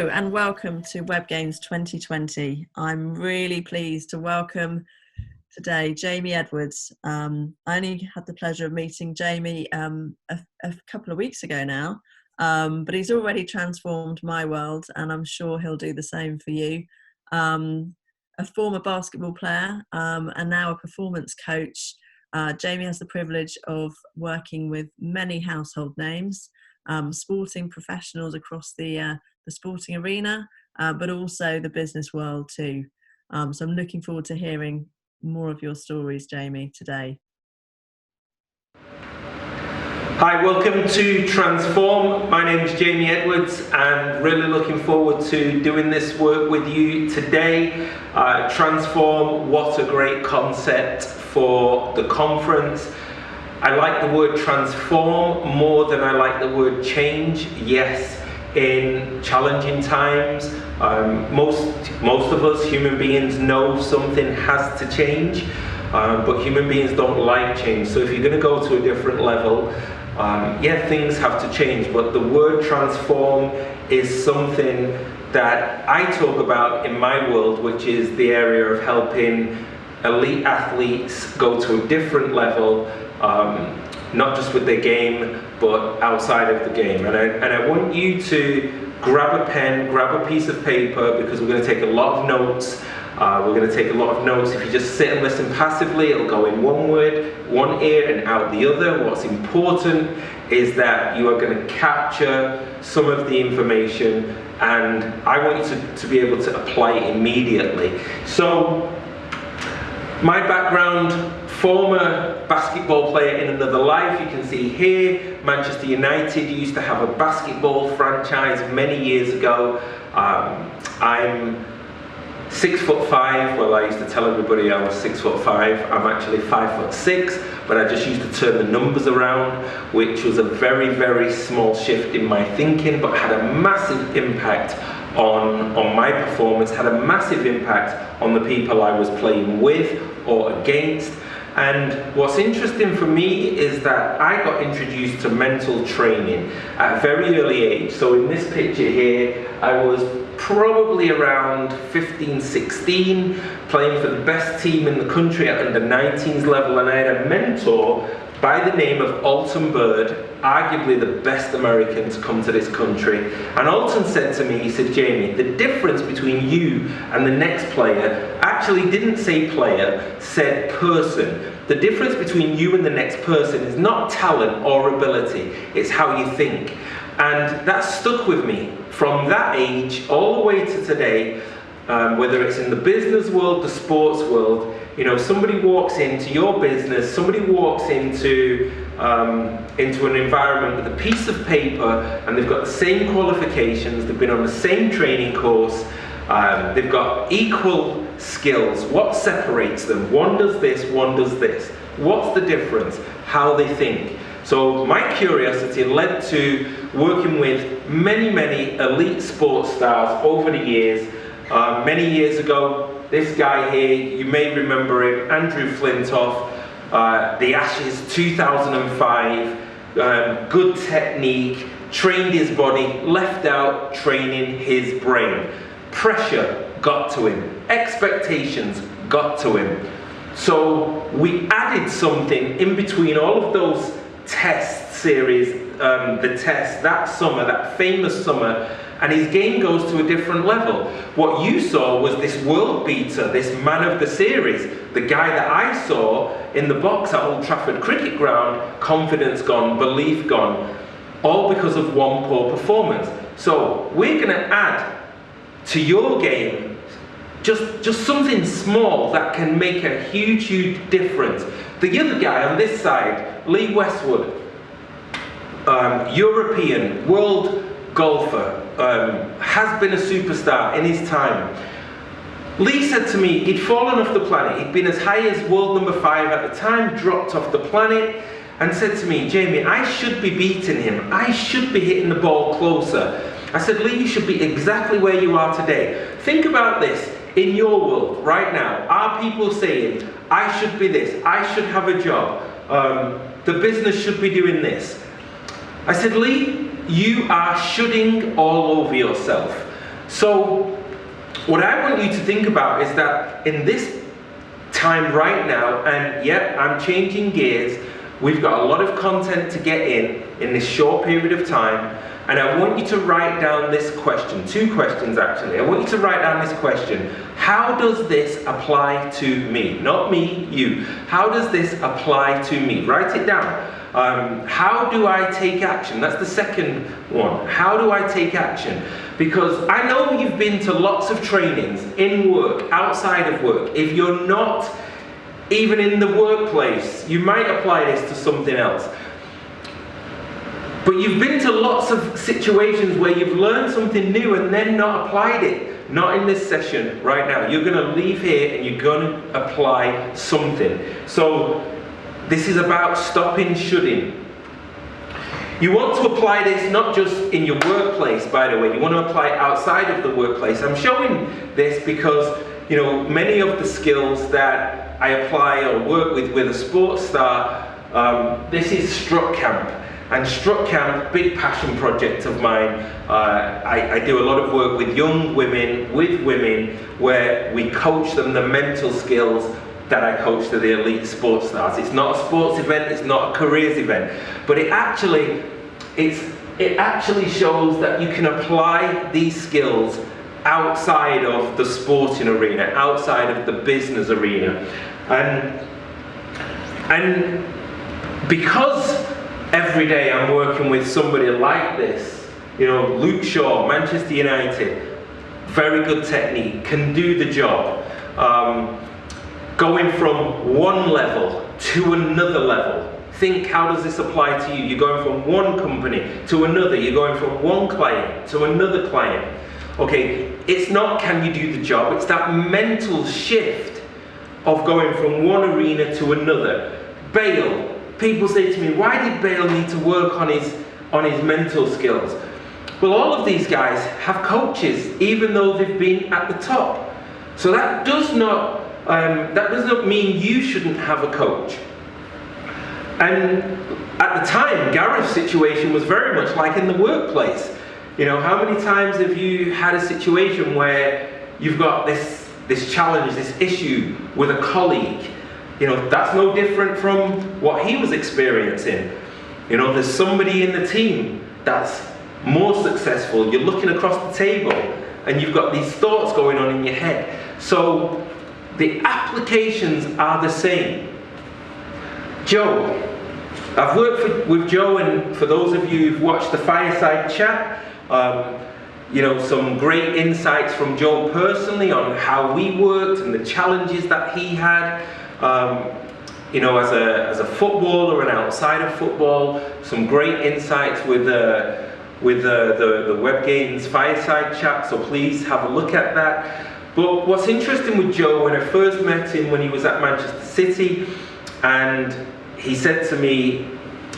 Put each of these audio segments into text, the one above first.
Hello and welcome to Webgains 2020. I'm really pleased to welcome today Jamie Edwards. I only had the pleasure of meeting Jamie a couple of weeks ago now, but he's already transformed my world and I'm sure he'll do the same for you. A former basketball player and now a performance coach, Jamie has the privilege of working with many household names, sporting professionals across the sporting arena, but also the business world too. So I'm looking forward to hearing more of your stories, Jamie, today. Hi, welcome to Transform. My name is Jamie Edwards and really looking forward to doing this work with you today. Transform, what a great concept for the conference. I like the word transform more than I like the word change. Yes, in challenging times, most of us human beings know something has to change, but human beings don't like change. So if you're going to go to a different level, yeah, things have to change. But the word transform is something that I talk about in my world, which is the area of helping elite athletes go to a different level, not just with their game, but outside of the game. And I want you to grab a pen, grab a piece of paper, because we're going to take a lot of notes. We're going to take a lot of notes. If you just sit and listen passively, it'll go in one ear and out the other. What's important is that you are going to capture some of the information, and I want you to be able to apply it immediately. So, my background, former basketball player in another life. You can see here, Manchester United used to have a basketball franchise many years ago. I'm 6'5". Well, I used to tell everybody I was 6'5". I'm actually 5'6", but I just used to turn the numbers around, which was a very, very small shift in my thinking, but had a massive impact on my performance, had a massive impact on the people I was playing with or against. And what's interesting for me is that I got introduced to mental training at a very early age. So in this picture here, I was probably around 15, 16, playing for the best team in the country at under 19s level, and I had a mentor by the name of Alton Bird, arguably the best American to come to this country. And Alton said to me, he said, Jamie, the difference between you and the next player actually didn't say player, said person. The difference between you and the next person is not talent or ability, it's how you think. And that stuck with me from that age all the way to today, whether it's in the business world, the sports world. You know, somebody walks into your business, somebody walks into an environment with a piece of paper and they've got the same qualifications, they've been on the same training course, they've got equal skills. What separates them? One does this, one does this. What's the difference? How they think. So my curiosity led to working with many, many elite sports stars over the years. Many years ago, this guy here, you may remember him, Andrew Flintoff, the Ashes 2005, good technique, trained his body, left out training his brain. Pressure got to him, expectations got to him. So we added something in between all of those test series, the test, that summer, that famous summer, and his game goes to a different level. What you saw was this world beater, this man of the series, the guy that I saw in the box at Old Trafford Cricket Ground, confidence gone, belief gone, all because of one poor performance. So we're going to add to your game just something small that can make a huge, huge difference. The other guy on this side, Lee Westwood, European, world golfer, has been a superstar in his time. Lee said to me he'd fallen off the planet. He'd been as high as world number 5 at the time, dropped off the planet, and said to me, Jamie, I should be beating him. I should be hitting the ball closer. I said, Lee, you should be exactly where you are today. Think about this. In your world, right now, are people saying, I should be this, I should have a job, the business should be doing this? I said, Lee, you are shoulding all over yourself. So what I want you to think about is that in this time right now, and yeah, I'm changing gears, we've got a lot of content to get in this short period of time, and I want you to write down this question, 2 questions actually. I want you to write down this question: how does this apply to me? Not me, you. How does this apply to me? Write it down. How do I take action? That's the second one. How do I take action? Because I know you've been to lots of trainings, in work, outside of work. If you're not even in the workplace, you might apply this to something else. But you've been to lots of situations where you've learned something new and then not applied it. Not in this session right now. You're going to leave here and you're going to apply something. So this is about stopping shoulding. You want to apply this not just in your workplace, by the way. You want to apply it outside of the workplace. I'm showing this because, you know, many of the skills that I apply or work with a sports star, this is Strut Camp. And Strut Camp, big passion project of mine. I do a lot of work with young women, where we coach them the mental skills that I coach to the elite sports stars. It's not a sports event, it's not a careers event, but it actually shows that you can apply these skills outside of the sporting arena, outside of the business arena. And because every day I'm working with somebody like this, you know, Luke Shaw, Manchester United, very good technique, can do the job. Going from one level to another level. Think, how does this apply to you? You're going from one company to another. You're going from one client to another client. Okay, it's not can you do the job, it's that mental shift of going from one arena to another. Bale, people say to me, why did Bale need to work on his mental skills? Well, all of these guys have coaches, even though they've been at the top. So that does not mean you shouldn't have a coach. And at the time, Gareth's situation was very much like in the workplace. You know, how many times have you had a situation where you've got this challenge, this issue with a colleague? You know, that's no different from what he was experiencing. You know, there's somebody in the team that's more successful. You're looking across the table and you've got these thoughts going on in your head. So the applications are the same. Joe, I've worked with Joe, and for those of you who've watched the Fireside Chat, you know, some great insights from Joe personally on how we worked and the challenges that he had. You know, as a footballer and outside of football, some great insights with the Webgains Fireside Chat, so please have a look at that. But what's interesting with Joe, when I first met him when he was at Manchester City, and he said to me,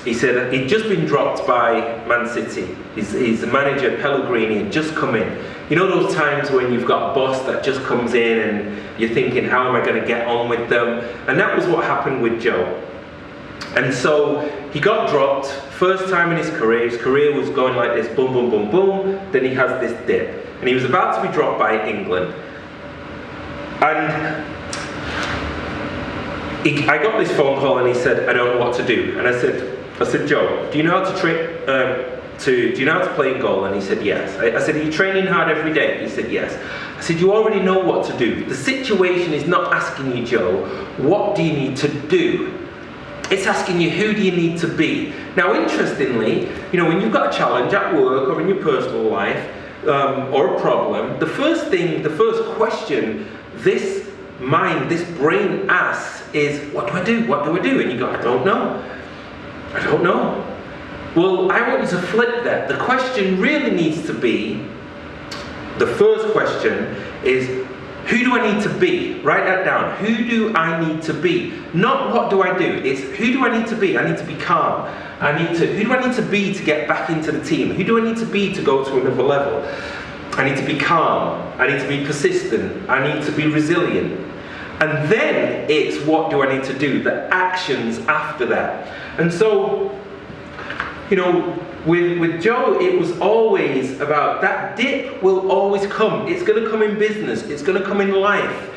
he said he'd just been dropped by Man City. His manager, Pellegrini, had just come in. You know those times when you've got a boss that just comes in and you're thinking, how am I going to get on with them? And that was what happened with Joe. And so he got dropped, first time in his career was going like this, boom, boom, boom, boom, then he has this dip. And he was about to be dropped by England. And I got this phone call and he said, I don't know what to do. And I said, Joe, do you know how to do you know how to play in goal? And he said, yes. I said, are you training hard every day? He said, yes. I said, you already know what to do. The situation is not asking you, Joe, what do you need to do? It's asking you, who do you need to be? Now, interestingly, you know, when you've got a challenge at work or in your personal life, or a problem, the first question this brain asks is, what do I do? What do I do? And you go, I don't know. I don't know. Well, I want you to flip that. The question really needs to be, the first question is, who do I need to be? Write that down. Who do I need to be? Not what do I do. It's who do I need to be? I need to be calm. Who do I need to be to get back into the team? Who do I need to be to go to another level? I need to be calm. I need to be persistent. I need to be resilient. And then it's what do I need to do? The actions after that. And so, you know, with Joe, it was always about that dip will always come. It's going to come in business. It's going to come in life.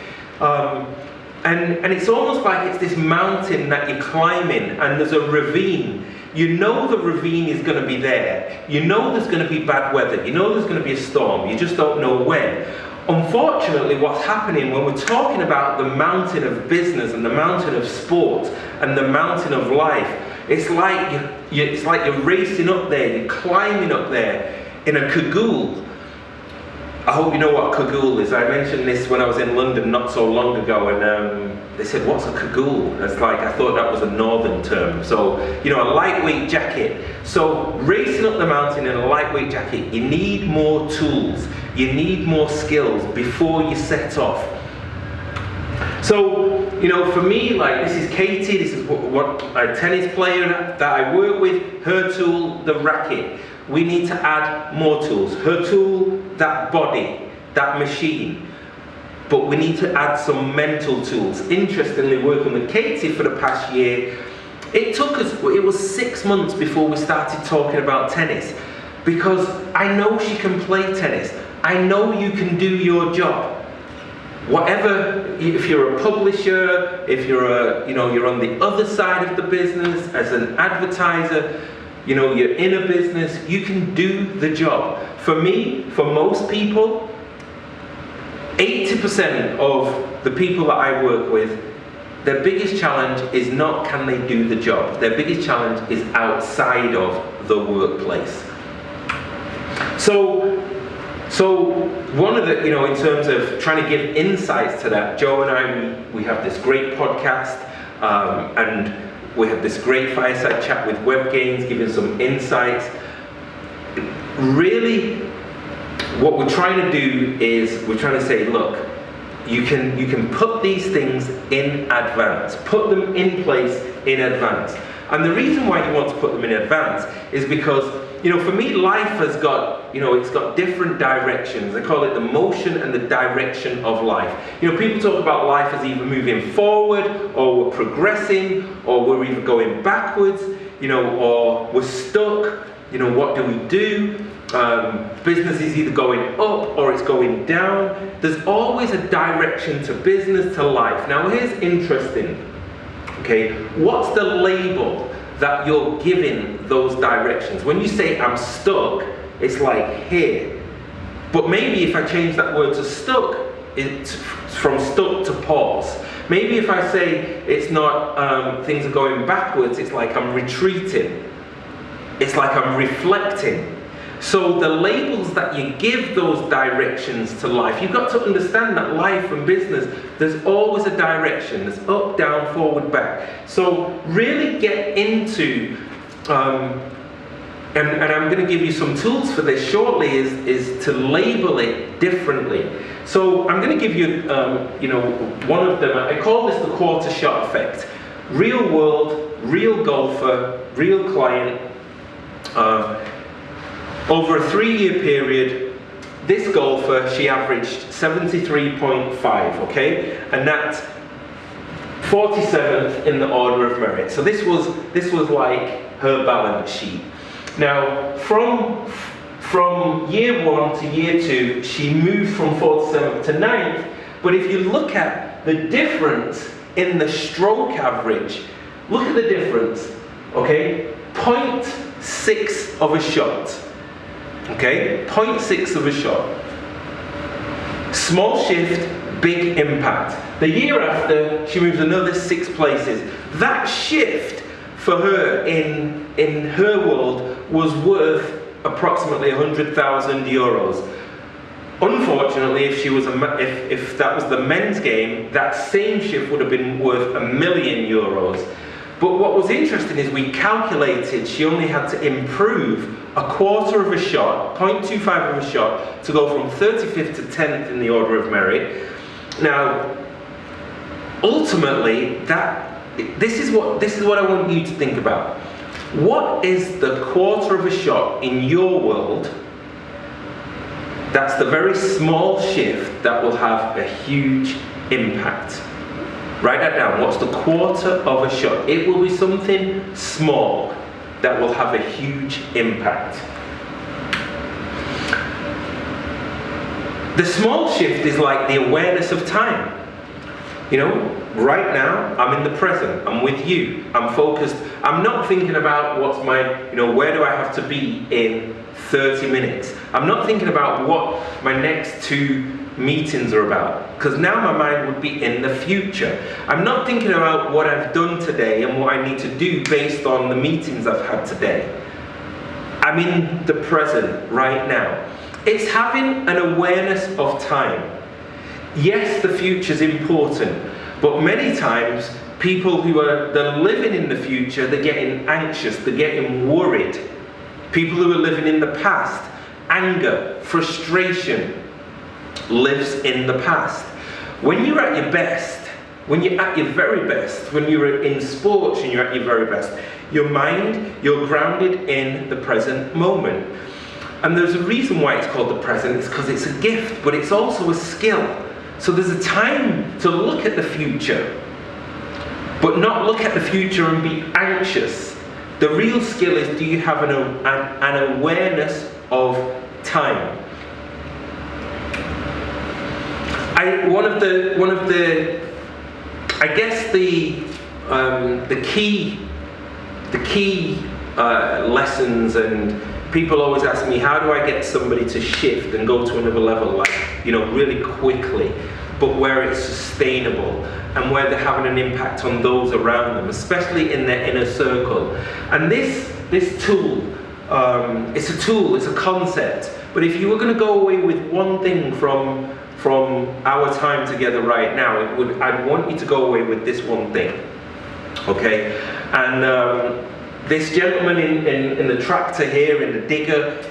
And it's almost like it's this mountain that you're climbing, and there's a ravine. You know the ravine is going to be there. You know there's going to be bad weather. You know there's going to be a storm. You just don't know when. Unfortunately, what's happening when we're talking about the mountain of business and the mountain of sport and the mountain of life, it's like you're racing up there. You're climbing up there in a cagoule. I hope you know what a cagoule is. I mentioned this when I was in London not so long ago, and they said, "What's a cagoule?" It's like, I thought that was a northern term. So, you know, a lightweight jacket. So, racing up the mountain in a lightweight jacket, you need more tools. You need more skills before you set off. So, you know, for me, like, this is Katie. This is what a tennis player that I work with. Her tool, the racket. We need to add more tools. Her tool, that body, that machine. But we need to add some mental tools. Interestingly, working with Katie for the past year, it was 6 months before we started talking about tennis. Because I know she can play tennis. I know you can do your job. Whatever, if you're a publisher, if you're on the other side of the business as an advertiser, you know, you're in a business, you can do the job. For me, for most people, 80% of the people that I work with, their biggest challenge is not can they do the job. Their biggest challenge is outside of the workplace. So one of the, you know, in terms of trying to give insights to that, Joe and I, we have this great podcast, and we have this great fireside chat with Webgains, giving some insights. Really, what we're trying to do is we're trying to say, look, you can put these things in advance, put them in place in advance. And the reason why you want to put them in advance is because, you know, for me, life has got, you know, it's got different directions. They call it the motion and the direction of life. You know, people talk about life as either moving forward, or we're progressing, or we're either going backwards, you know, or we're stuck. You know, what do we do? Business is either going up or it's going down. There's always a direction to business, to life. Now, here's interesting. Okay, what's the label that you're giving those directions? When you say I'm stuck, it's like here. But maybe if I change that word to stuck, it's from stuck to pause. Maybe if I say it's not things are going backwards, it's like I'm retreating. It's like I'm reflecting. So the labels that you give those directions to life, you've got to understand that life and business, there's always a direction. There's up, down, forward, back. So really get into, and I'm going to give you some tools for this shortly, is to label it differently. So I'm going to give you, you know, one of them. I call this the quarter shot effect. Real world, real golfer, real client. Over a 3-year period, this golfer, she averaged 73.5, okay? And that's 47th in the order of merit. So this was like her balance sheet. Now, from year 1 to year 2, she moved from 47th to 9th. But if you look at the difference in the stroke average, look at the difference, okay? 0.6 of a shot. Okay, 0.6 of a shot. Small shift, big impact. The year after, she moves another 6 places. That shift for her in her world was worth approximately 100,000 euros. Unfortunately, if that was the men's game, that same shift would have been worth €1 million. But what was interesting is we calculated she only had to improve a quarter of a shot, 0.25 of a shot, to go from 35th to 10th in the order of merit. Now, ultimately, this is what I want you to think about. What is the quarter of a shot in your world? That's the very small shift that will have a huge impact. Write that down. What's the quarter of a shot? It will be something small. that will have a huge impact. The small shift is like the awareness of time. You know, right now, I'm in the present, I'm with you, I'm focused, I'm not thinking about what's my, where do I have to be in 30 minutes. I'm not thinking about what my next 2 meetings are about, because now my mind would be in the future. I'm not thinking about what I've done today and what I need to do based on the meetings I've had today. I'm in the present right now. It's having an awareness of time. Yes, the future is important, but many times people they're living in the future, they're getting anxious, they're getting worried. People who are living in the past, anger, frustration lives in the past. When you're at your best, when you're at your very best, when you're in sports and you're at your very best, your mind, you're grounded in the present moment. And there's a reason why it's called the present. It's because it's a gift, but it's also a skill. So there's a time to look at the future, but not look at the future and be anxious. The real skill is, do you have an awareness of time? One of the key lessons, and people always ask me, how do I get somebody to shift and go to another level, really quickly, but where it's sustainable and where they're having an impact on those around them, especially in their inner circle. And this tool, it's a tool, it's a concept, but if you were going to go away with one thing from our time together right now, I'd want you to go away with this one thing, okay? And this gentleman in the tractor here, in the digger,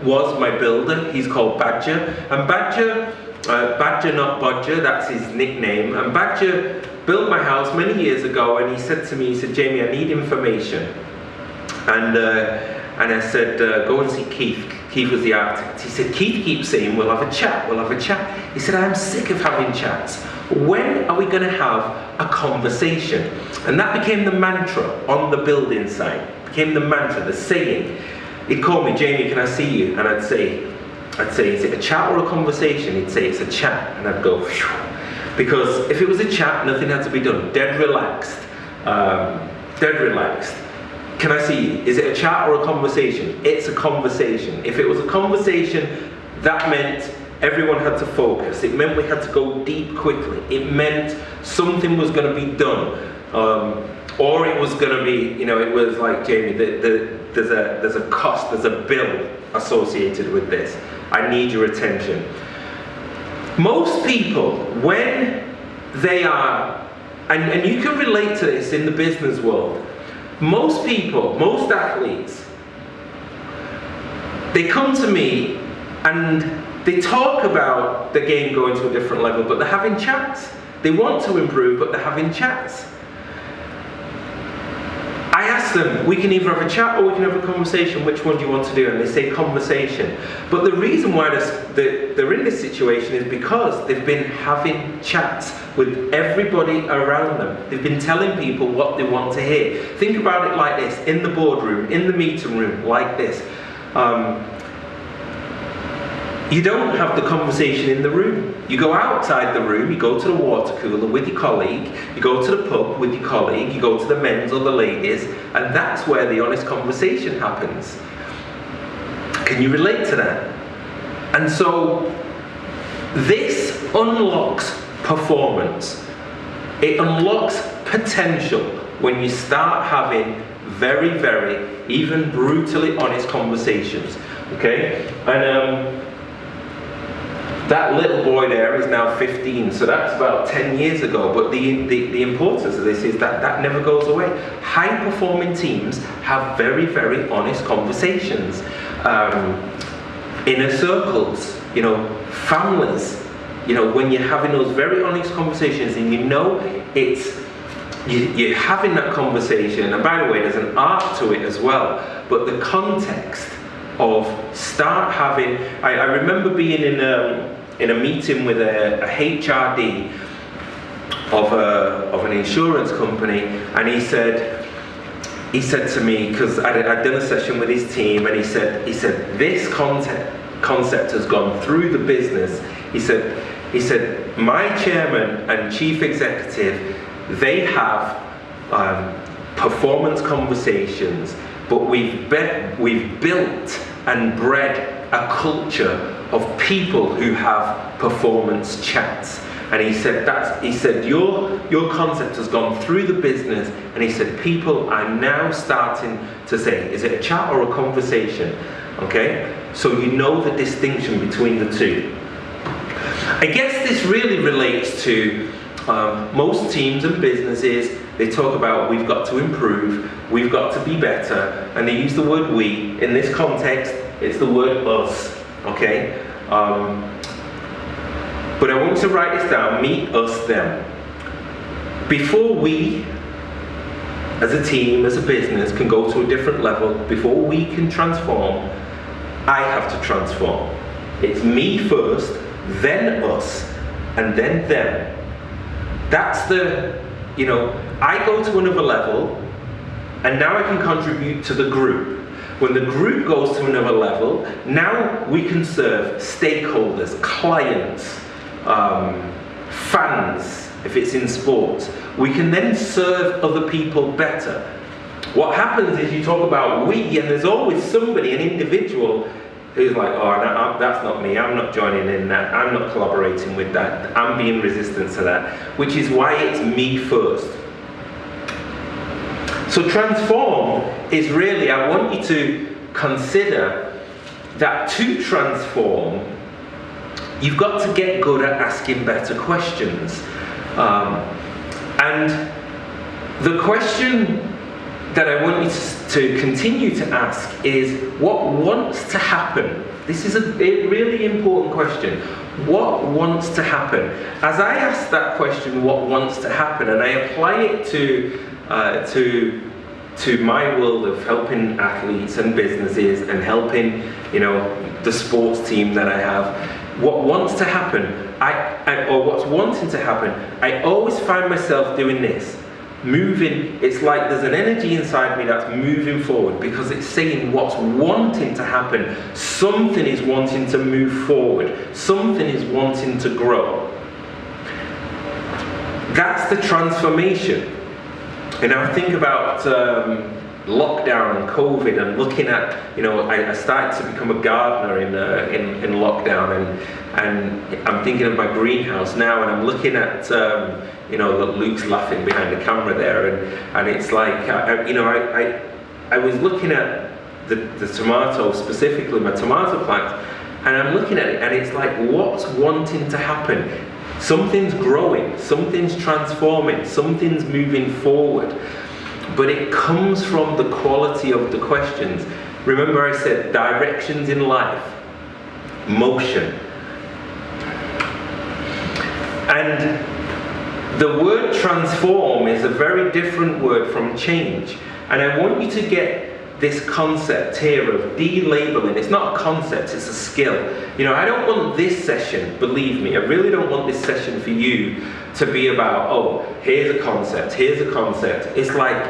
was my builder. He's called Badger. And Badger not Bodger, that's his nickname. And Badger built my house many years ago, and he said to me, Jamie, I need information. And I said, go and see Keith. Keith was the architect. He said, Keith keeps saying, we'll have a chat. He said, I'm sick of having chats. When are we going to have a conversation? And that became the mantra on the building site. Became the mantra, the saying. He'd call me, Jamie, can I see you? And I'd say, is it a chat or a conversation? He'd say, it's a chat. And I'd go, phew. Because if it was a chat, nothing had to be done. Dead relaxed. Can I see you? Is it a chat or a conversation? It's a conversation. If it was a conversation, that meant everyone had to focus. It meant we had to go deep quickly. It meant something was going to be done. Or it was going to be, it was like, Jamie, there's a cost, there's a bill associated with this. I need your attention. Most people, when they are, and you can relate to this in the business world, most people, most athletes, they come to me and they talk about the game going to a different level, but they're having chats. They want to improve, but they're having chats. I ask them, we can either have a chat or we can have a conversation. Which one do you want to do? And they say conversation. But the reason why they're in this situation is because they've been having chats with everybody around them. They've been telling people what they want to hear. Think about it like this, in the boardroom, in the meeting room, like this. You don't have the conversation in the room. You go outside the room, you go to the water cooler with your colleague, you go to the pub with your colleague, you go to the men's or the ladies, and that's where the honest conversation happens. Can you relate to that? And so, this unlocks performance. It unlocks potential when you start having very, very, even brutally honest conversations. Okay? And that little boy there is now 15, so that's about 10 years ago, but the importance of this is that never goes away. High-performing teams have very, very honest conversations. Inner circles, families, when you're having those very honest conversations and you're having that conversation, and by the way, there's an art to it as well, but the context of start having, I remember being in a meeting with a HRD of an insurance company, and he said, he said to me, because I'd done a session with his team, and he said this concept has gone through the business. He said my chairman and chief executive, they have performance conversations, but we've built and bred a culture of people who have performance chats. And he said your concept has gone through the business, and he said people are now starting to say, is it a chat or a conversation? Okay, so you know the distinction between the two. I guess this really relates to most teams and businesses. They talk about we've got to improve, we've got to be better, and they use the word we. In this context, it's the word us. Okay. But I want you to write this down, me, us, them. Before we, as a team, as a business, can go to a different level, before we can transform, I have to transform. It's me first, then us, and then them. That's I go to another level, and now I can contribute to the group. When the group goes to another level, now we can serve stakeholders, clients, fans, if it's in sports. We can then serve other people better. What happens is you talk about we, and there's always somebody, an individual, who's like, oh, no, that's not me, I'm not joining in that, I'm not collaborating with that, I'm being resistant to that, which is why it's me first. So transform is really, I want you to consider that to transform, you've got to get good at asking better questions. And the question that I want you to continue to ask is, what wants to happen? This is a really important question. What wants to happen? As I ask that question, what wants to happen, and I apply it to my world of helping athletes and businesses and helping, the sports team that I have, what wants to happen, or what's wanting to happen, I always find myself doing this. Moving, it's like there's an energy inside me that's moving forward because it's saying what's wanting to happen. Something is wanting to move forward. Something is wanting to grow. That's the transformation. And I think about lockdown and COVID and looking at, I started to become a gardener in lockdown, and I'm thinking of my greenhouse now, and I'm looking at, Luke's laughing behind the camera there, and it's like, I was looking at the tomato, specifically my tomato plants, and I'm looking at it, and it's like, what's wanting to happen? Something's growing, something's transforming, something's moving forward. But it comes from the quality of the questions. Remember I said directions in life, motion. And the word transform is a very different word from change. And I want you to get this concept here of delabeling. It's not a concept, it's a skill. I don't want this session, believe me, I really don't want this session for you to be about, oh, here's a concept, here's a concept. It's like,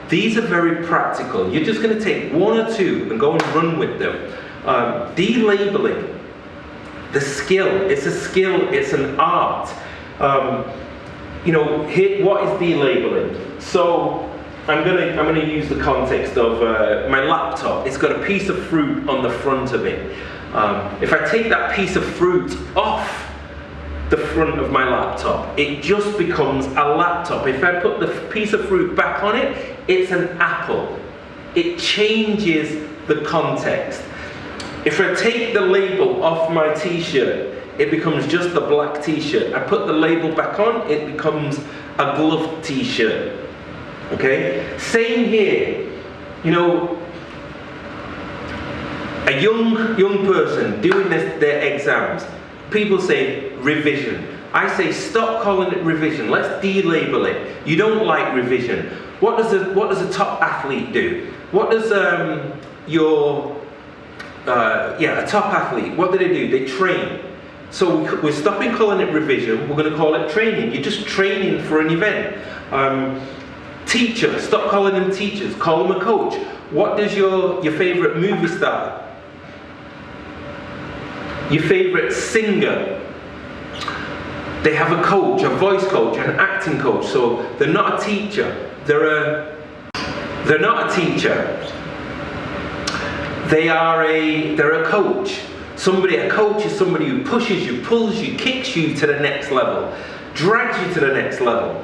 these are very practical. You're just going to take one or two and go and run with them. Delabeling, the skill, it's a skill, it's an art. Here, what is delabeling? So, I'm gonna use the context of my laptop. It's got a piece of fruit on the front of it. If I take that piece of fruit off the front of my laptop, it just becomes a laptop. If I put the piece of fruit back on it, it's an apple. It changes the context. If I take the label off my t-shirt, it becomes just a black t-shirt. I put the label back on, it becomes a gloved t-shirt. Okay? Same here. A young person doing their exams, people say revision. I say stop calling it revision. Let's delabel it. You don't like revision. What does a top athlete do? What does a top athlete? What do? They train. So we're stopping calling it revision. We're going to call it training. You're just training for an event. Teacher, stop calling them teachers, call them a coach. What does your favourite movie star, your favourite singer, they have a coach, a voice coach, an acting coach. So they're not a teacher, they're not a teacher. They're a coach. A coach is somebody who pushes you, pulls you, kicks you to the next level, drags you to the next level.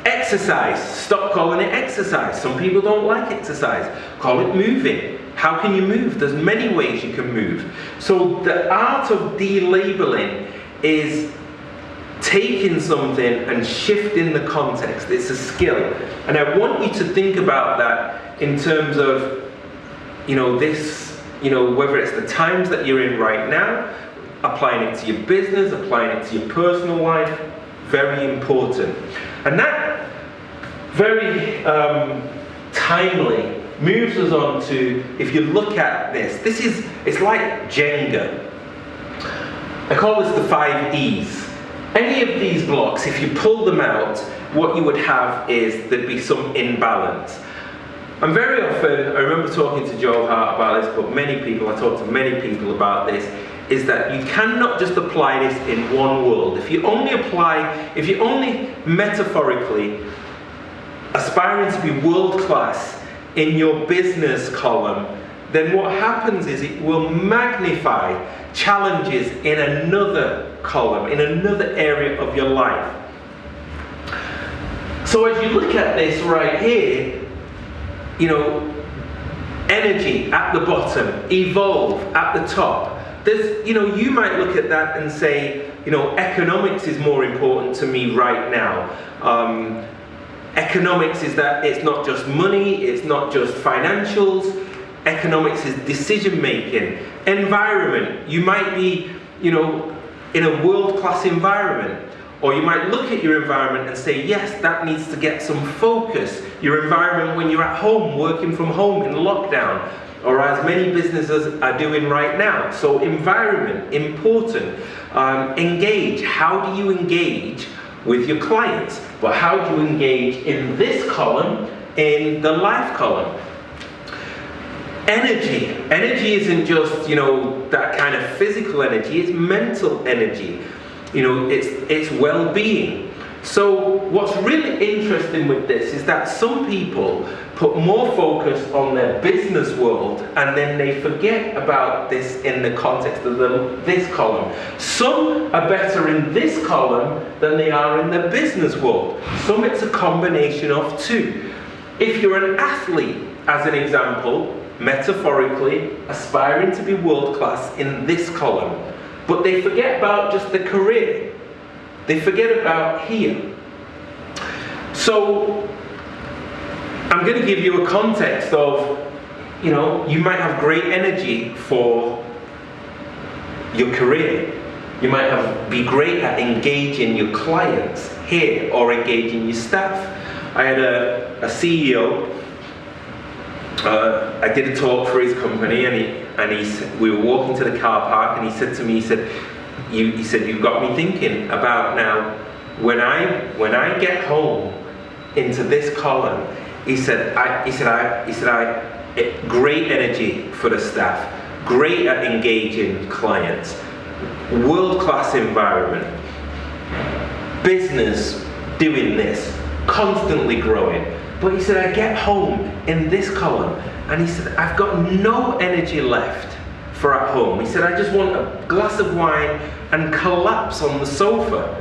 Exercise, stop calling it exercise. Some people don't like exercise. Call it moving. How can you move? There's many ways you can move. So the art of delabeling is taking something and shifting the context. It's a skill. And I want you to think about that in terms of, whether it's the times that you're in right now, applying it to your business, applying it to your personal life, very important. And that very timely moves us on to, if you look at this, it's like Jenga. I call this the 5 E's. Any of these blocks, if you pull them out, what you would have is there'd be some imbalance. And very often, I remember talking to Joe Hart about this, but I talk to many people about this, is that you cannot just apply this in one world. If you only metaphorically aspiring to be world class in your business column, then what happens is it will magnify challenges in another column, in another area of your life. So as you look at this right here, energy at the bottom, evolve at the top. You might look at that and say, economics is more important to me right now. Economics is that it's not just money, it's not just financials. Economics is decision making. Environment, you might be, in a world-class environment. Or you might look at your environment and say, yes, that needs to get some focus. Your environment when you're at home, working from home in lockdown, or as many businesses are doing right now. So environment, important. Engage, how do you engage with your clients? But how do you engage in this column, in the life column? Energy. Energy isn't just, that kind of physical energy, it's mental energy. It's well-being. So what's really interesting with this is that some people put more focus on their business world and then they forget about this in the context of this column. Some are better in this column than they are in the business world. Some it's a combination of two. If you're an athlete, as an example, metaphorically aspiring to be world-class in this column, but they forget about just the career. They forget about here. So I'm going to give you a context of, you might have great energy for your career. You might be great at engaging your clients here or engaging your staff. I had a CEO, I did a talk for his company and we were walking to the car park and he said to me, he said, you've got me thinking about now, when I get home into this column, he said, great energy for the staff, great at engaging clients, world-class environment, business doing this, constantly growing. But he said, I get home in this column, and he said, I've got no energy left for at home. He said, I just want a glass of wine and collapse on the sofa.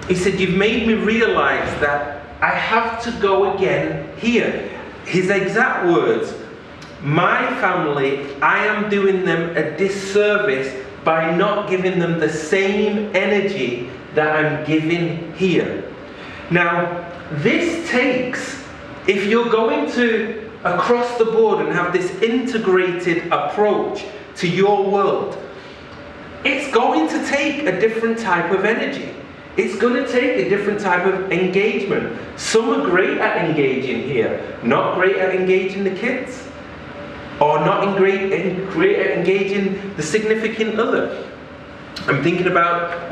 He said, you've made me realize that I have to go again here. His exact words, my family, I am doing them a disservice by not giving them the same energy that I'm giving here. Now, this takes, if you're going to across the board and have this integrated approach to your world, it's going to take a different type of energy. It's going to take a different type of engagement. Some are great at engaging here, not great at engaging the kids, or not great at engaging the significant other. I'm thinking about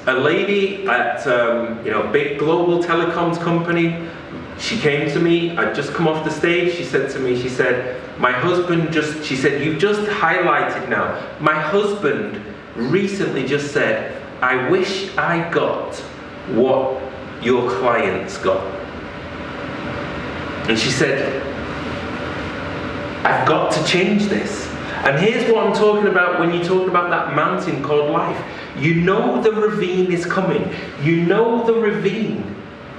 a lady at a big global telecoms company. She came to me. I'd just come off the stage. She said to me, she said, my husband she said, you've just highlighted now. My husband recently just said, I wish I got what your clients got. And she said, I've got to change this. And here's what I'm talking about when you talk about that mountain called life. You know the ravine is coming. You know the ravine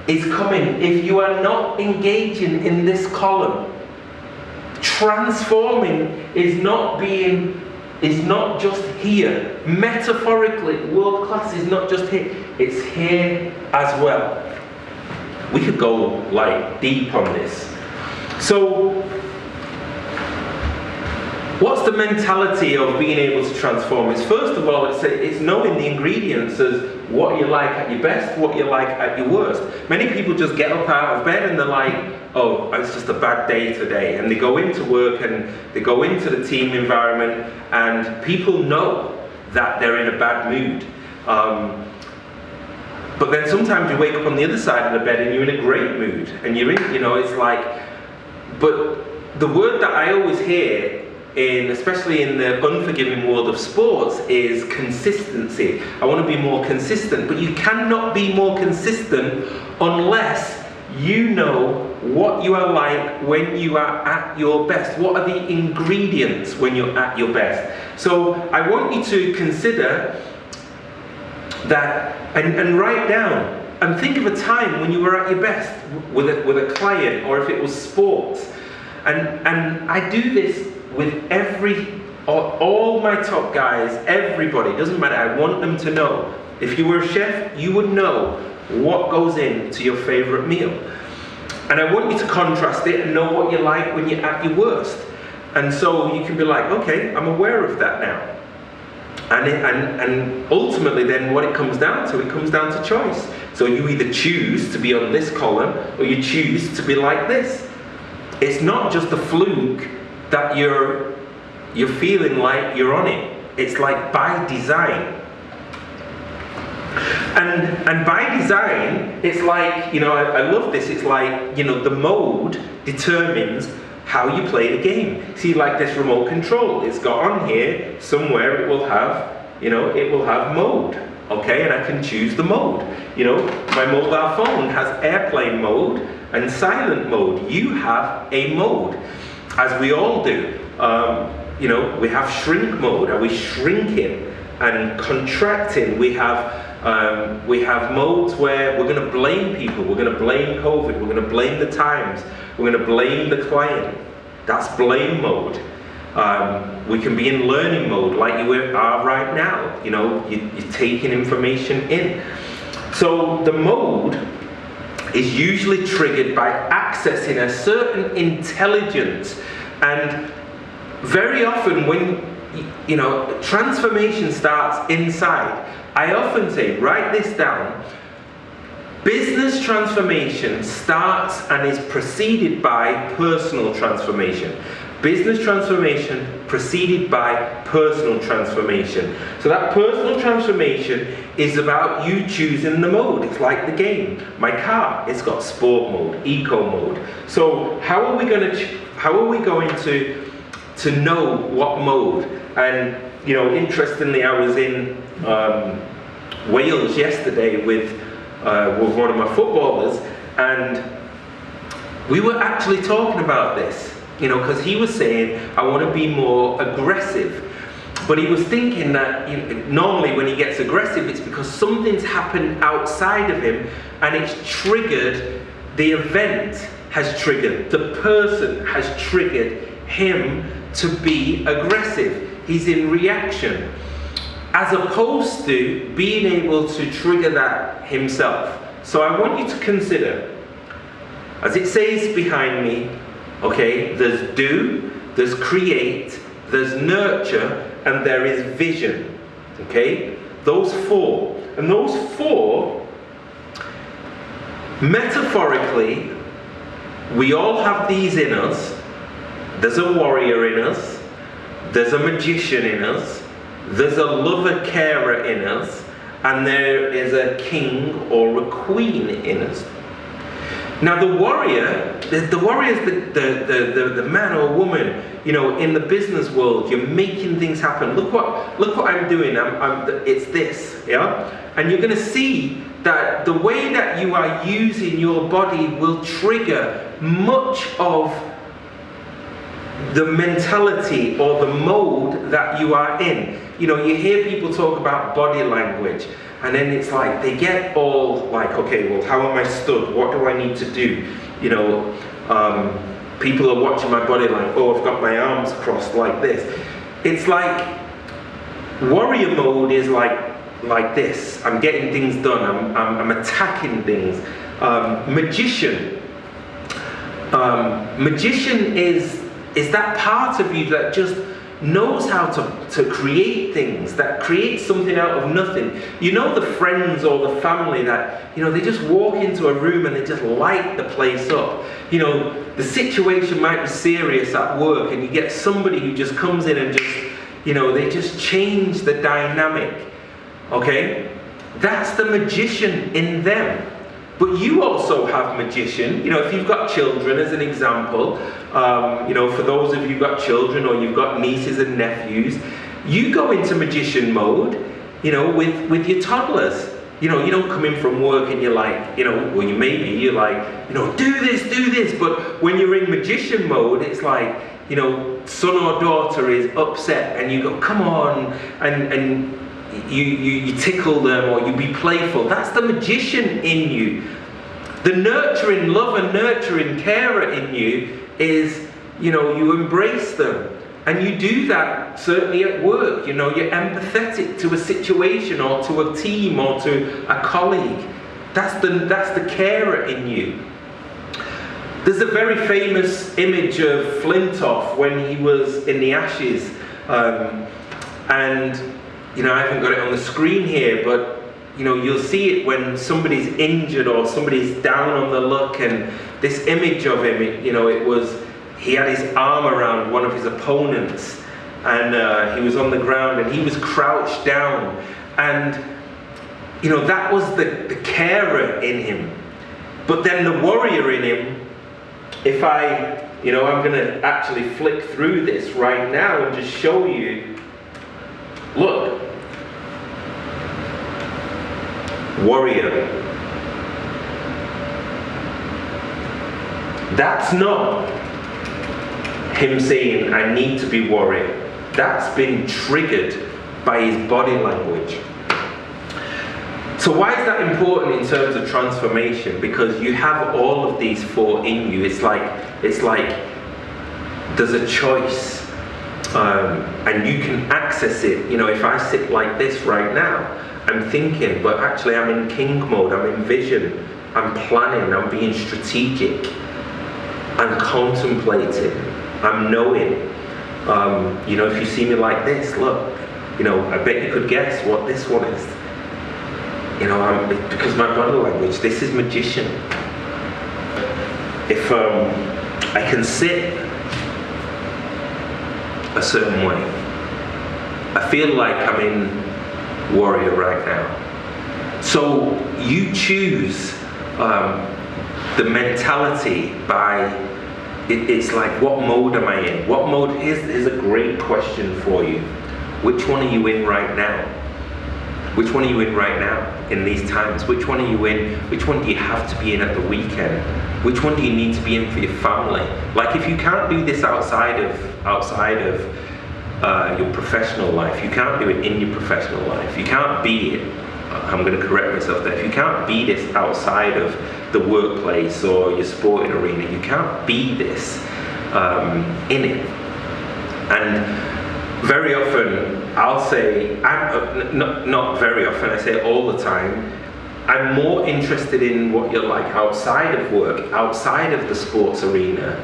is coming if you are not engaging in this column. Transforming is not just here. Metaphorically, world class is not just here. It's here as well. We could go like deep on this. So, what's the mentality of being able to transform? Is first of all, it's knowing the ingredients as what you like at your best, what you like at your worst. Many people just get up out of bed and they're like, oh, it's just a bad day today. And they go into work and they go into the team environment and people know that they're in a bad mood. But then sometimes you wake up on the other side of the bed and you're in a great mood. And you're in, it's like, but the word that I always hear, especially in the unforgiving world of sports, is consistency. I want to be more consistent, but you cannot be more consistent unless you know what you are like when you are at your best. What are the ingredients when you're at your best? So I want you to consider that and write down and think of a time when you were at your best with a client, or if it was sports. And I do this with all my top guys, everybody, doesn't matter. I want them to know. If you were a chef, you would know what goes into your favorite meal. And I want you to contrast it and know what you like when you're at your worst. And so you can be like, okay, I'm aware of that now. And ultimately then what it comes down to choice. So you either choose to be on this column or you choose to be like this. It's not just a fluke that you're feeling like you're on it. It's like by design. And by design, it's like, I love this, it's like, the mode determines how you play the game. See, like this remote control, it's got on here, somewhere it will have, it will have mode, okay? And I can choose the mode. My mobile phone has airplane mode and silent mode. You have a mode, as we all do. We have shrink mode. Are we shrinking and contracting? We have modes where we're going to blame people. We're going to blame COVID. We're going to blame the times. We're going to blame the client. That's blame mode. We can be in learning mode like you are right now. You're taking information in. So the mode is usually triggered by accessing a certain intelligence. And very often when transformation starts inside, I often say, write this down. Business transformation starts and is preceded by personal transformation. Business transformation preceded by personal transformation. So that personal transformation is about you choosing the mode. It's like the game. My car, it's got sport mode, eco mode. So how are we going to know what mode? And interestingly, I was in Wales yesterday with one of my footballers, and we were actually talking about this, because he was saying, I want to be more aggressive. But he was thinking that normally when he gets aggressive, it's because something's happened outside of him and it's triggered, the event has triggered, the person has triggered him to be aggressive. He's in reaction, as opposed to being able to trigger that himself. So I want you to consider, as it says behind me, okay, there's do, there's create, there's nurture, and there is vision. Okay? Those four. And those four, metaphorically, we all have these in us. There's a warrior in us. There's a magician in us. There's a lover carer in us. and there is a king or a queen in us. Now the warrior is the man or woman, you know, in the business world. You're making things happen. Look what I'm doing. It's this, yeah. And you're going to see that the way that you are using your body will trigger much of the mentality or the mode that you are in. You know, you hear people talk about body language, and then it's like they get all like, okay, well, how am I stood? What do I need to do? You know, people are watching my body like, oh, I've got my arms crossed like this. It's like warrior mode is like this. I'm getting things done. I'm attacking things. Magician is that part of you that just knows how to create things, that creates something out of nothing. You know, the friends or the family that, you know, they just walk into a room and they just light the place up. You know, the situation might be serious at work, and you get somebody who just comes in and just, you know, they just change the dynamic. Okay? That's the magician in them. But you also have magician. You know, if you've got children, as an example, you know, for those of you who've got children or you've got nieces and nephews, you go into magician mode, you know, with your toddlers. You know, you don't come in from work and you're like, you know, well, you're like, you know, do this. But when you're in magician mode, it's like, you know, son or daughter is upset and you go, come on, and you tickle them or you be playful. That's the magician in you. The nurturing love and nurturing carer in you is, you know, you embrace them. And you do that certainly at work. You know, you're empathetic to a situation or to a team or to a colleague. That's the carer in you. There's a very famous image of Flintoff when he was in the ashes, and you know, I haven't got it on the screen here, but you know, you'll see it when somebody's injured or somebody's down on the luck, and this image of him, you know, it was, he had his arm around one of his opponents, and he was on the ground and he was crouched down, and you know, that was the carer in him. But then the warrior in him, if I, you know, I'm going to actually flick through this right now and just show you. Look, warrior. That's not him saying, I need to be warrior. That's been triggered by his body language. So why is that important in terms of transformation? Because you have all of these four in you. It's like there's a choice. And you can access it. You know, if I sit like this right now, I'm thinking, but actually I'm in king mode, I'm in vision, I'm planning, I'm being strategic, I'm contemplating, I'm knowing. You know, if you see me like this, look, you know, I bet you could guess what this one is. You know, because my body language, this is magician. If I can sit a certain way, I feel like I'm in warrior right now. So you choose the mentality by, it's like, what mode am I in? What mode? Here's a great question for you. Which one are you in right now? Which one are you in right now in these times? Which one are you in? Which one do you have to be in at the weekend? Which one do you need to be in for your family? Like, if you can't do this outside of your professional life, you can't do it in your professional life. You can't be it. I'm going to correct myself there. If you can't be this outside of the workplace or your sporting arena, you can't be this in it. And very often, I'll say, not very often, I say all the time, I'm more interested in what you're like outside of work, outside of the sports arena,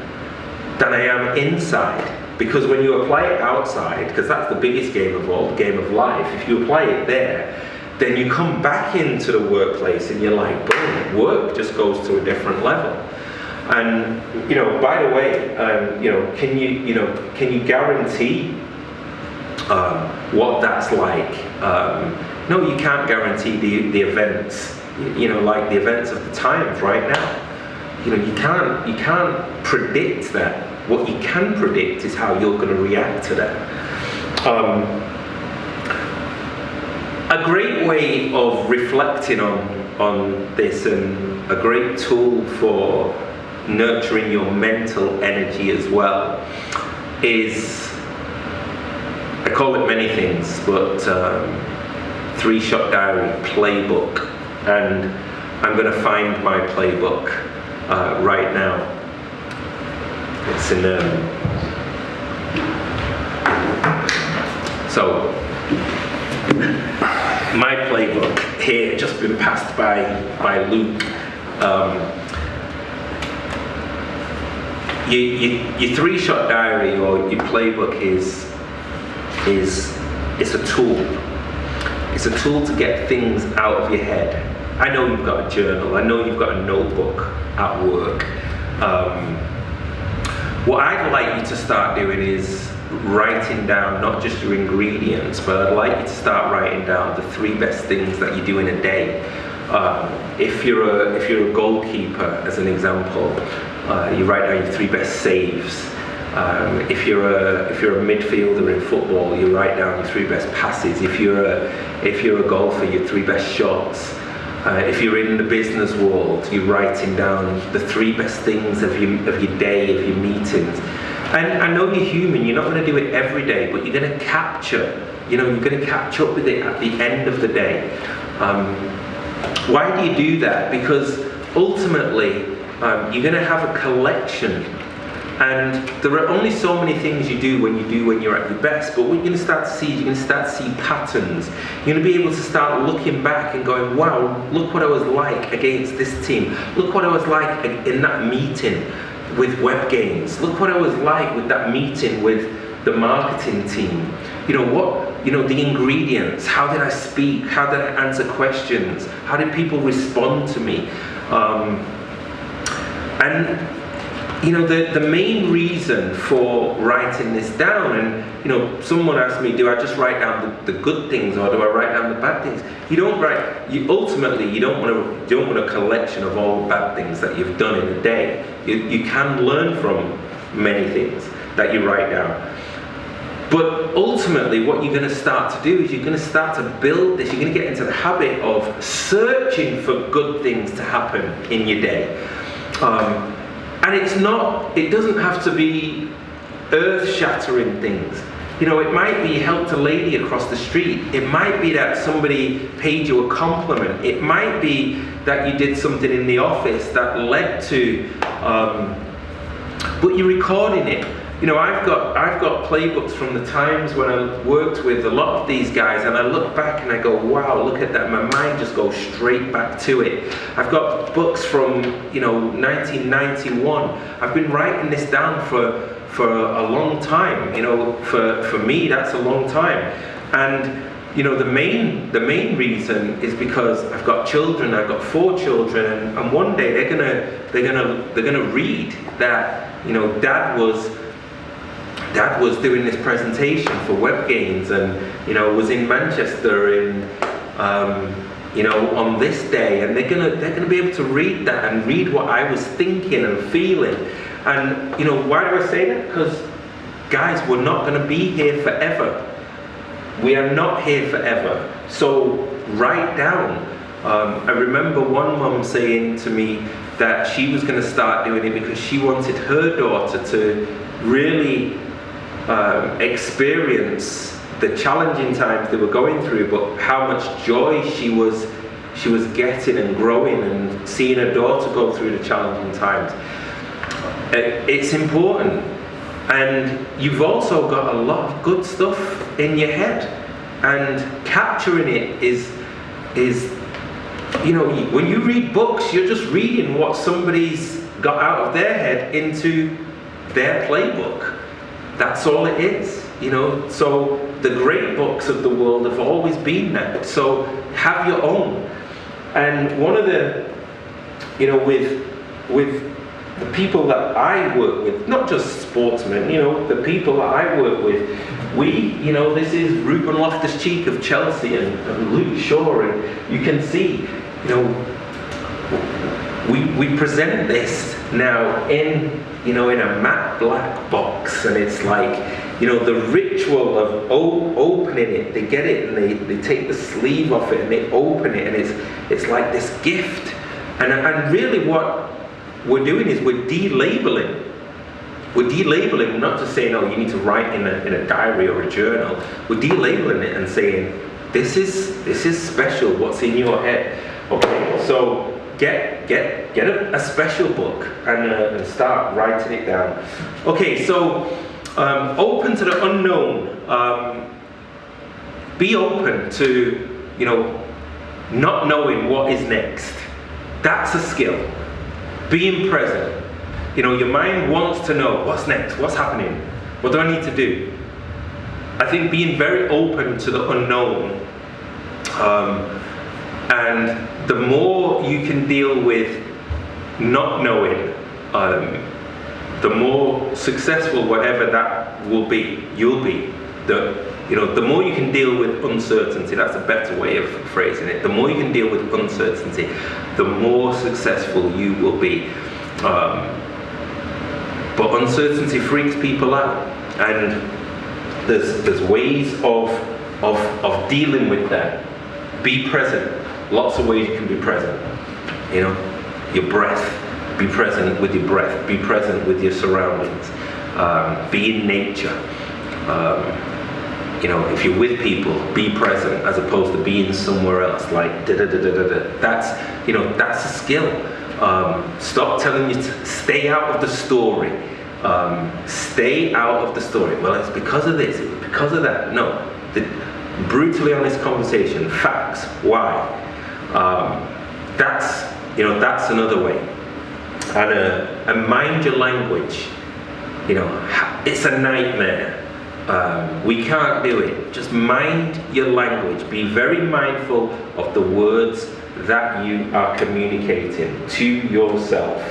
than I am inside. Because when you apply it outside, because that's the biggest game of all, the game of life, if you apply it there, then you come back into the workplace and you're like, boom, work just goes to a different level. And, you know, by the way, you know, can you guarantee what that's like No, you can't guarantee the events, like the events of the times right now. You can't predict that. What you can predict is how you're going to react to that. A great way of reflecting on this, and a great tool for nurturing your mental energy as well, is, I call it many things, but 3-shot diary, playbook. And I'm going to find my playbook right now. It's in so my playbook here, just been passed by Luke. Your 3-shot diary or your playbook is a tool. It's a tool to get things out of your head. I know you've got a journal. I know you've got a notebook at work. What I'd like you to start doing is writing down not just your ingredients, but I'd like you to start writing down the 3 best things that you do in a day. If you're a goalkeeper, as an example, you write down your 3 best saves. If you're a midfielder in football, you write down your 3 best passes. If you're a golfer, your 3 best shots. If you're in the business world, you're writing down the 3 best things of your day, of your meetings. And I know you're human, you're not going to do it every day, but you're going to capture, you're going to catch up with it at the end of the day. Why do you do that? Because ultimately, you're going to have a collection. And there are only so many things you do when you're at your best, but what you're going to start to see, you're going to start to see patterns. You're going to be able to start looking back and going, wow, look what I was like against this team. Look what I was like in that meeting with Webgains. Look what I was like with that meeting with the marketing team. The ingredients. How did I speak? How did I answer questions? How did people respond to me? The main reason for writing this down, and someone asked me, do I just write down the good things or do I write down the bad things? You don't want a collection of all the bad things that you've done in a day. You can learn from many things that you write down. But ultimately what you're going to start to do is you're going to start to build this. You're going to get into the habit of searching for good things to happen in your day. And it doesn't have to be earth-shattering things. It might be you helped a lady across the street. It might be that somebody paid you a compliment. It might be that you did something in the office that led to, but you're recording it. I've got playbooks from the times when I worked with a lot of these guys, and I look back and I go, wow, look at that. My mind just goes straight back to it. I've got books from 1991. I've been writing this down for a long time. For me, that's a long time. And the main reason is because I've got children. I've got 4 children, and one day they're gonna read that Dad was doing this presentation for Webgains, and was in Manchester on this day, and they're gonna be able to read that and read what I was thinking and feeling. And why do I say that? Because guys, we're not going to be here forever. We are not here forever. So write down. I remember one mum saying to me that she was going to start doing it because she wanted her daughter to really experience the challenging times they were going through, but how much joy she was getting and growing, and seeing her daughter go through the challenging times. It's important. And you've also got a lot of good stuff in your head, and capturing it is when you read books, you're just reading what somebody's got out of their head into their playbook. That's all it is. So the great books of the world have always been that. So have your own. And one of the, with the people that I work with, not just sportsmen, the people that I work with, This is Ruben Loftus-Cheek of Chelsea and Luke Shaw, and you can see, we present this now in a matte black box, and it's like, the ritual of opening it. They get it and they take the sleeve off it and they open it, and it's like this gift. And really what we're doing is we're delabeling. We're delabeling, not just saying, oh, you need to write in a diary or a journal. We're delabeling it and saying, this is special, what's in your head. Okay, so get a special book and start writing it down. Okay, so open to the unknown. Be open to, not knowing what is next. That's a skill. Being present. Your mind wants to know what's next, what's happening, what do I need to do? I think being very open to the unknown, and the more you can deal with not knowing, the more successful whatever that will be, you'll be. The more you can deal with uncertainty, that's a better way of phrasing it. The more you can deal with uncertainty, the more successful you will be. But uncertainty freaks people out, and there's ways of dealing with that. Be present. Lots of ways you can be present. Your breath. Be present with your breath. Be present with your surroundings. Be in nature. If you're with people, be present as opposed to being somewhere else. Like That's a skill. Stop telling you to stay out of the story. Stay out of the story. Well, it's because of this, it's because of that. No, brutally honest conversation, facts, why. That's another way. And mind your language. It's a nightmare. We can't do it. Just mind your language. Be very mindful of the words that you are communicating to yourself.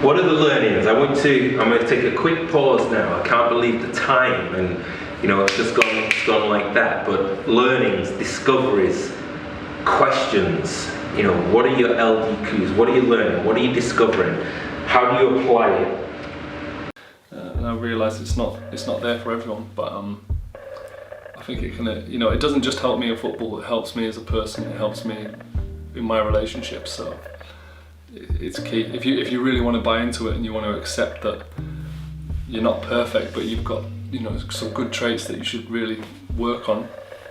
What are the learnings? I'm going to take a quick pause now. I can't believe the time, and it's just gone like that. But learnings, discoveries, questions. What are your LDQs? What are you learning? What are you discovering? How do you apply it? And I realise it's not there for everyone, but I think it can. It doesn't just help me in football. It helps me as a person. It helps me in my relationships. So it's key. If you really want to buy into it and you want to accept that you're not perfect, but you've got some good traits that you should really work on,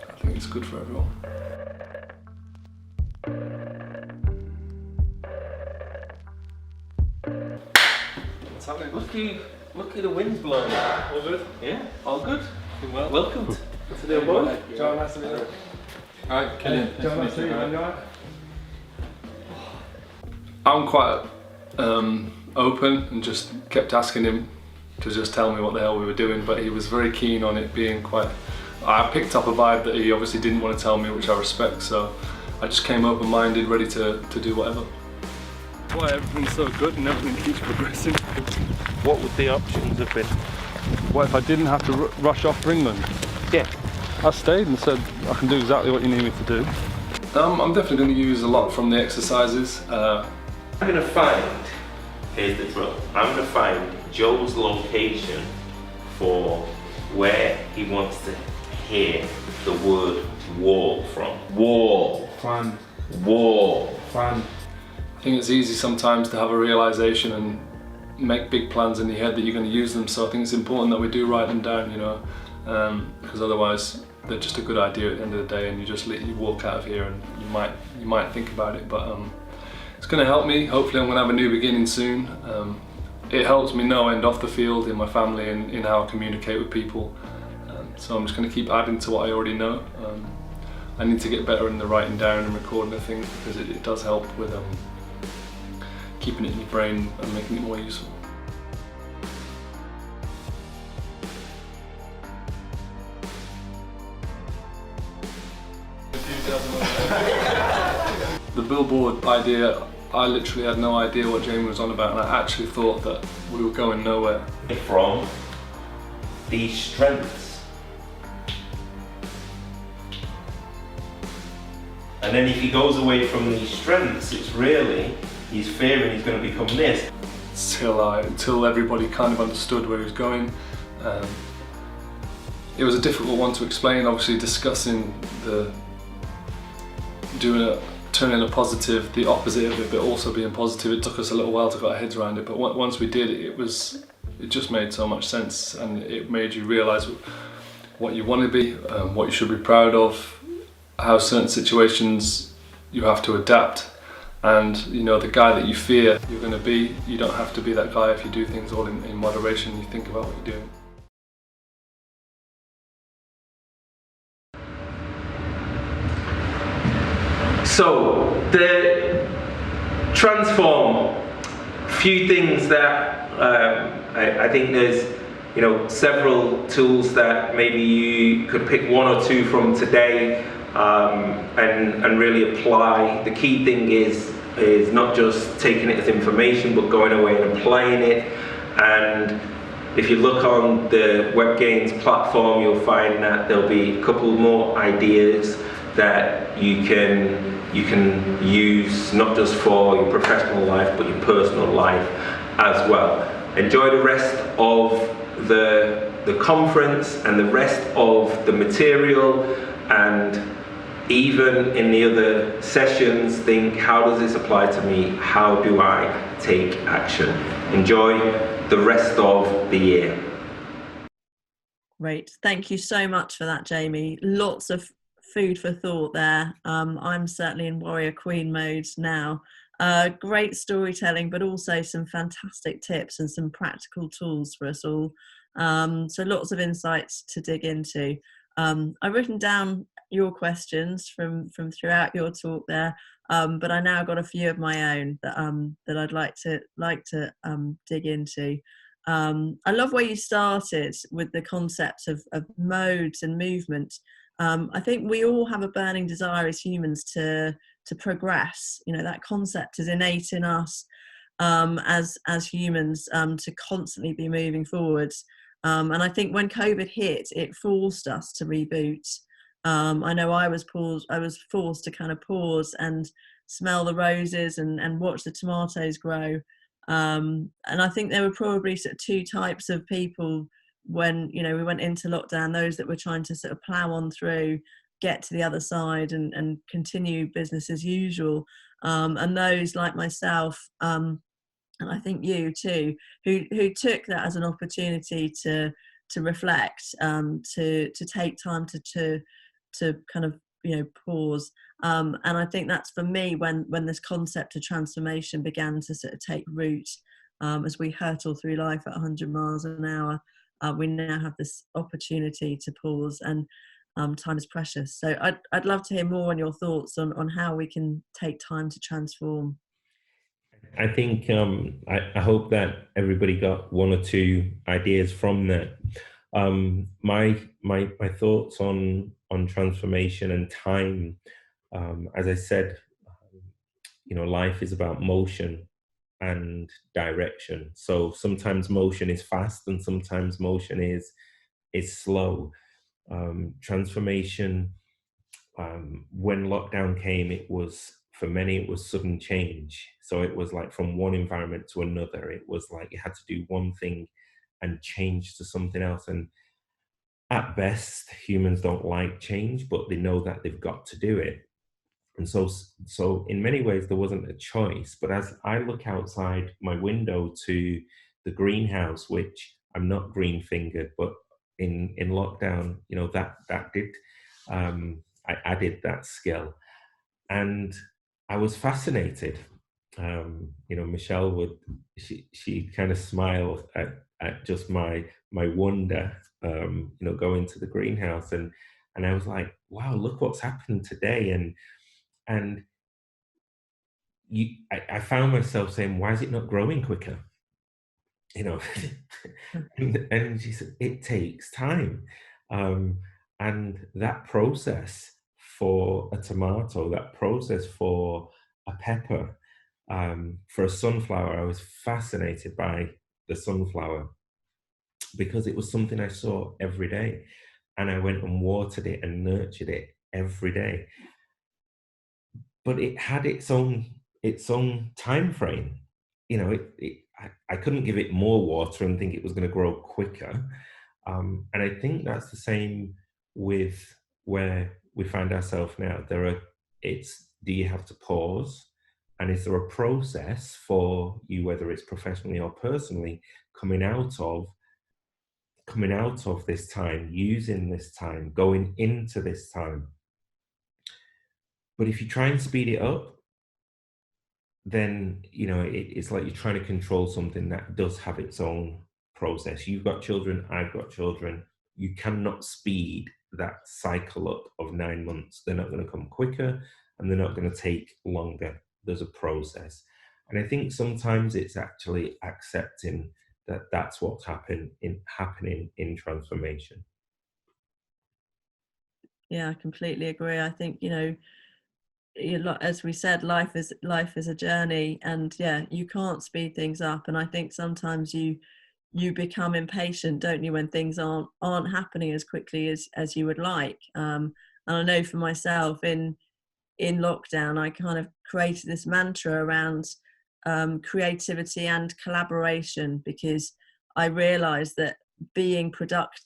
I think it's good for everyone. What's happening? Look at the wind's blowing. All good? Yeah, all good. Well. Welcome to the boy. John, nice to meet you. Alright, Killian. John, nice to meet you. You alright? I'm quite open and just kept asking him to just tell me what the hell we were doing, but he was very keen on it being quite. I picked up a vibe that he obviously didn't want to tell me, which I respect, so I just came open-minded, ready to do whatever. Why everything's so good and everything keeps progressing. What would the options have been? What if I didn't have to rush off for England? Yeah. I stayed and said, I can do exactly what you need me to do. I'm definitely going to use a lot from the exercises. I'm going to find, here's the drill, I'm going to find Joe's location for where he wants to hear the word wall from. Wall. Fun. Wall. Fun. I think it's easy sometimes to have a realization and make big plans in your head that you're going to use them, so I think it's important that we do write them down, because otherwise they're just a good idea at the end of the day, and you walk out of here and you might think about it, but it's going to help me. Hopefully I'm going to have a new beginning soon. It helps me no end off the field, in my family, and in how I communicate with people, so I'm just going to keep adding to what I already know. I need to get better in the writing down and recording of things, because it does help with keeping it in your brain and making it more useful. The billboard idea, I literally had no idea what Jamie was on about, and I actually thought that we were going nowhere. From these strengths. And then if he goes away from these strengths, it's really, he's fearing he's going to become this. Until everybody kind of understood where he was going. It was a difficult one to explain, obviously discussing turning a positive, the opposite of it, but also being positive. It took us a little while to get our heads around it, but once we did, it just made so much sense, and it made you realise what you want to be, what you should be proud of, how certain situations you have to adapt, and the guy that you fear you're going to be, you don't have to be that guy if you do things all in moderation. You think about what you're doing. So the transform, few things that I think there's several tools that maybe you could pick one or two from today and really apply. The key thing is not just taking it as information, but going away and applying it. And if you look on the Webgains platform, you'll find that there'll be a couple more ideas that you can use, not just for your professional life but your personal life as well. Enjoy the rest of the conference and the rest of the material, and even in the other sessions, think, how does this apply to me? How do I take action? Enjoy the rest of the year. Great, thank you so much for that, Jamie. Lots of food for thought there. I'm certainly in warrior queen mode now. Great storytelling, but also some fantastic tips and some practical tools for us all. So lots of insights to dig into. I've written down your questions from throughout your talk there, but I now got a few of my own that I'd like to dig into. I love where you started with the concept of modes and movement. I think we all have a burning desire as humans to progress. That concept is innate in us as humans, to constantly be moving forwards. And I think when COVID hit, it forced us to reboot. I know I was forced to kind of pause and smell the roses and watch the tomatoes grow. And I think there were probably sort of two types of people when we went into lockdown: those that were trying to sort of plow on through, get to the other side and continue business as usual, and those like myself, and I think you too, who took that as an opportunity to reflect, to take time to kind of pause, and I think that's for me when this concept of transformation began to sort of take root, as we hurtle through life at 100 miles an hour. We now have this opportunity to pause, and time is precious. So I'd love to hear more on your thoughts on how we can take time to transform. I think I hope that everybody got one or two ideas from that. My thoughts on transformation and time, as I said, life is about motion and direction. So sometimes motion is fast and sometimes motion is slow. Transformation, when lockdown came, for many it was sudden change. So it was like from one environment to another. It was like you had to do one thing and change to something else. And at best, humans don't like change, but they know that they've got to do it. And so in many ways, there wasn't a choice. But as I look outside my window to the greenhouse, which I'm not green fingered, but in lockdown, that did, I added that skill. And I was fascinated. Michelle she kind of smiled at just my wonder, going to the greenhouse. And I was like, wow, look what's happened today. And I found myself saying, why is it not growing quicker? And she said, it takes time. And that process for a tomato, that process for a pepper, For a sunflower, I was fascinated by the sunflower because it was something I saw every day, and I went and watered it and nurtured it every day. But it had its own time frame. I couldn't give it more water and think it was going to grow quicker. And I think that's the same with where we find ourselves now. Do you have to pause? And is there a process for you, whether it's professionally or personally, coming out of this time, using this time, going into this time? But if you try and speed it up, then it's like you're trying to control something that does have its own process. You've got children, I've got children. You cannot speed that cycle up of 9 months. They're not going to come quicker, and they're not going to take longer. There's a process. And I think sometimes it's actually accepting that that's what's happening in transformation. Yeah, I completely agree. I think, as we said, life is a journey, and yeah, you can't speed things up. And I think sometimes you become impatient, don't you, when things aren't happening as quickly as you would like. And I know for myself, in lockdown, I kind of created this mantra around creativity and collaboration, because I realized that being productive,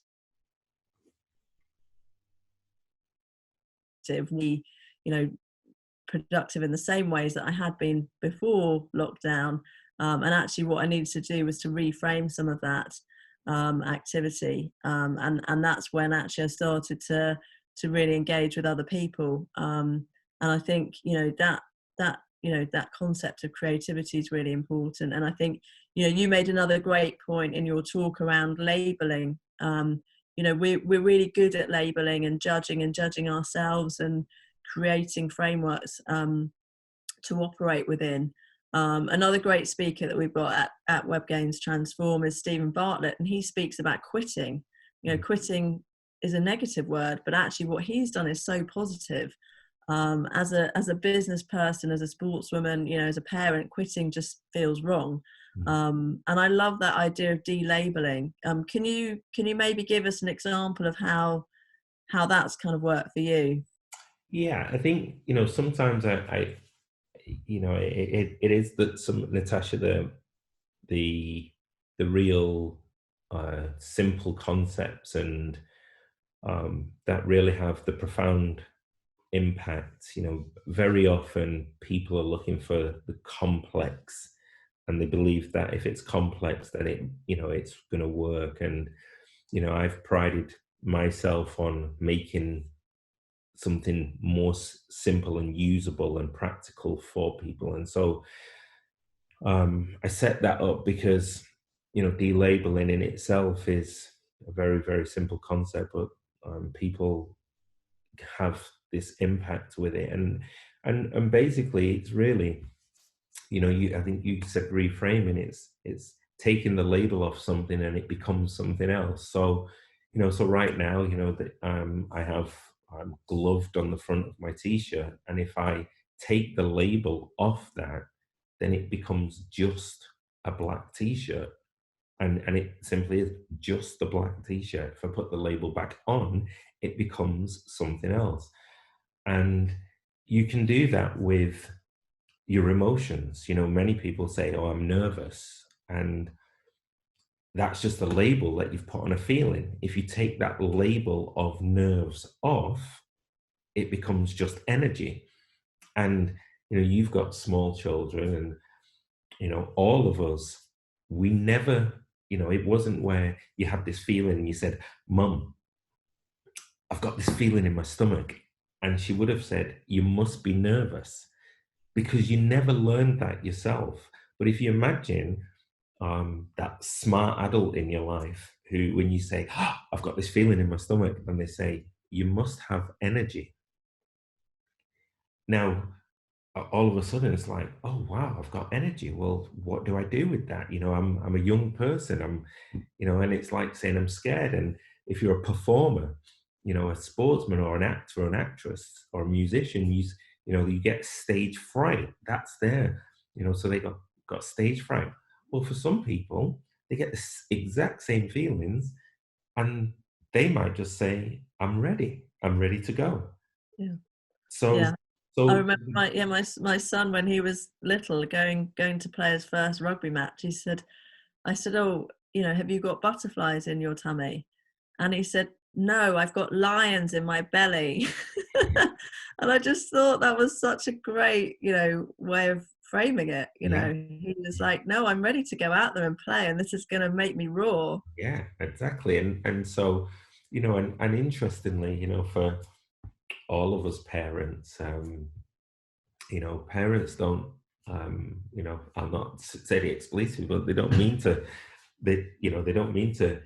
productive in the same ways that I had been before lockdown. And actually what I needed to do was to reframe some of that activity. And that's when actually I started to really engage with other people. And I think, that concept of creativity is really important. And I think, you made another great point in your talk around labeling. We're really good at labeling and judging ourselves and creating frameworks to operate within. Another great speaker that we've got at Webgains Transform is Stephen Bartlett, and he speaks about quitting. Quitting is a negative word, but actually what he's done is so positive. As a business person, as a sportswoman, as a parent, quitting just feels wrong. And I love that idea of delabeling. Can you maybe give us an example of how that's kind of worked for you? Yeah, I think sometimes it is that Natasha, the real simple concepts and that really have the profound impact. Very often people are looking for the complex, and they believe that if it's complex, then it's going to work. And I've prided myself on making something more simple and usable and practical for people. And so I set that up because delabeling in itself is a very, very simple concept, but people have this impact with it. And basically it's really, I think you said reframing. It's taking the label off something and it becomes something else. So so right now that I'm gloved on the front of my t-shirt, and if I take the label off that, then it becomes just a black t-shirt, and it simply is just the black t-shirt. If I put the label back on, it becomes something else. And you can do that with your emotions. Many people say, oh, I'm nervous, and that's just a label that you've put on a feeling. If you take that label of nerves off, it becomes just energy. And you've got small children, and all of us, we never, it wasn't where you had this feeling and you said, Mum, I've got this feeling in my stomach, and she would have said, you must be nervous, because you never learned that yourself. But if you imagine that smart adult in your life who, when you say, oh, I've got this feeling in my stomach, and they say, you must have energy. Now, all of a sudden it's like, oh, wow, I've got energy. Well, what do I do with that? I'm a young person. And it's like saying I'm scared. And if you're a performer, a sportsman or an actor or an actress or a musician, you get stage fright. That's there. So they got stage fright. Well, for some people, they get the exact same feelings, and they might just say, I'm ready to go. Yeah. So, Yeah. I so remember my son, when he was little, going to play his first rugby match. I said, oh, have you got butterflies in your tummy? And he said, no, I've got lions in my belly. And I just thought that was such a great, way of framing it. yeah, He was like, no, I'm ready to go out there and play, and this is going to make me roar. yeah, exactly. And so, and interestingly, for all of us parents, parents don't, I'll not say it explicitly, but they don't mean to, they don't mean to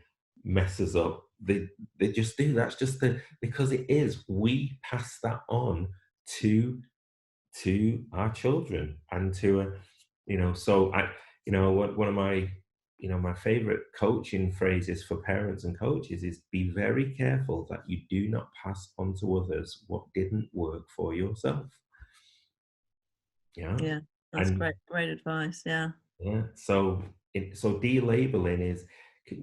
mess us up. They just do. That's just because it is. We pass that on to our children and to, so one of my, my favorite coaching phrases for parents and coaches is be very careful that you do not pass on to others what didn't work for yourself. Yeah. Yeah, that's And great advice. Yeah. yeah, so delabeling is,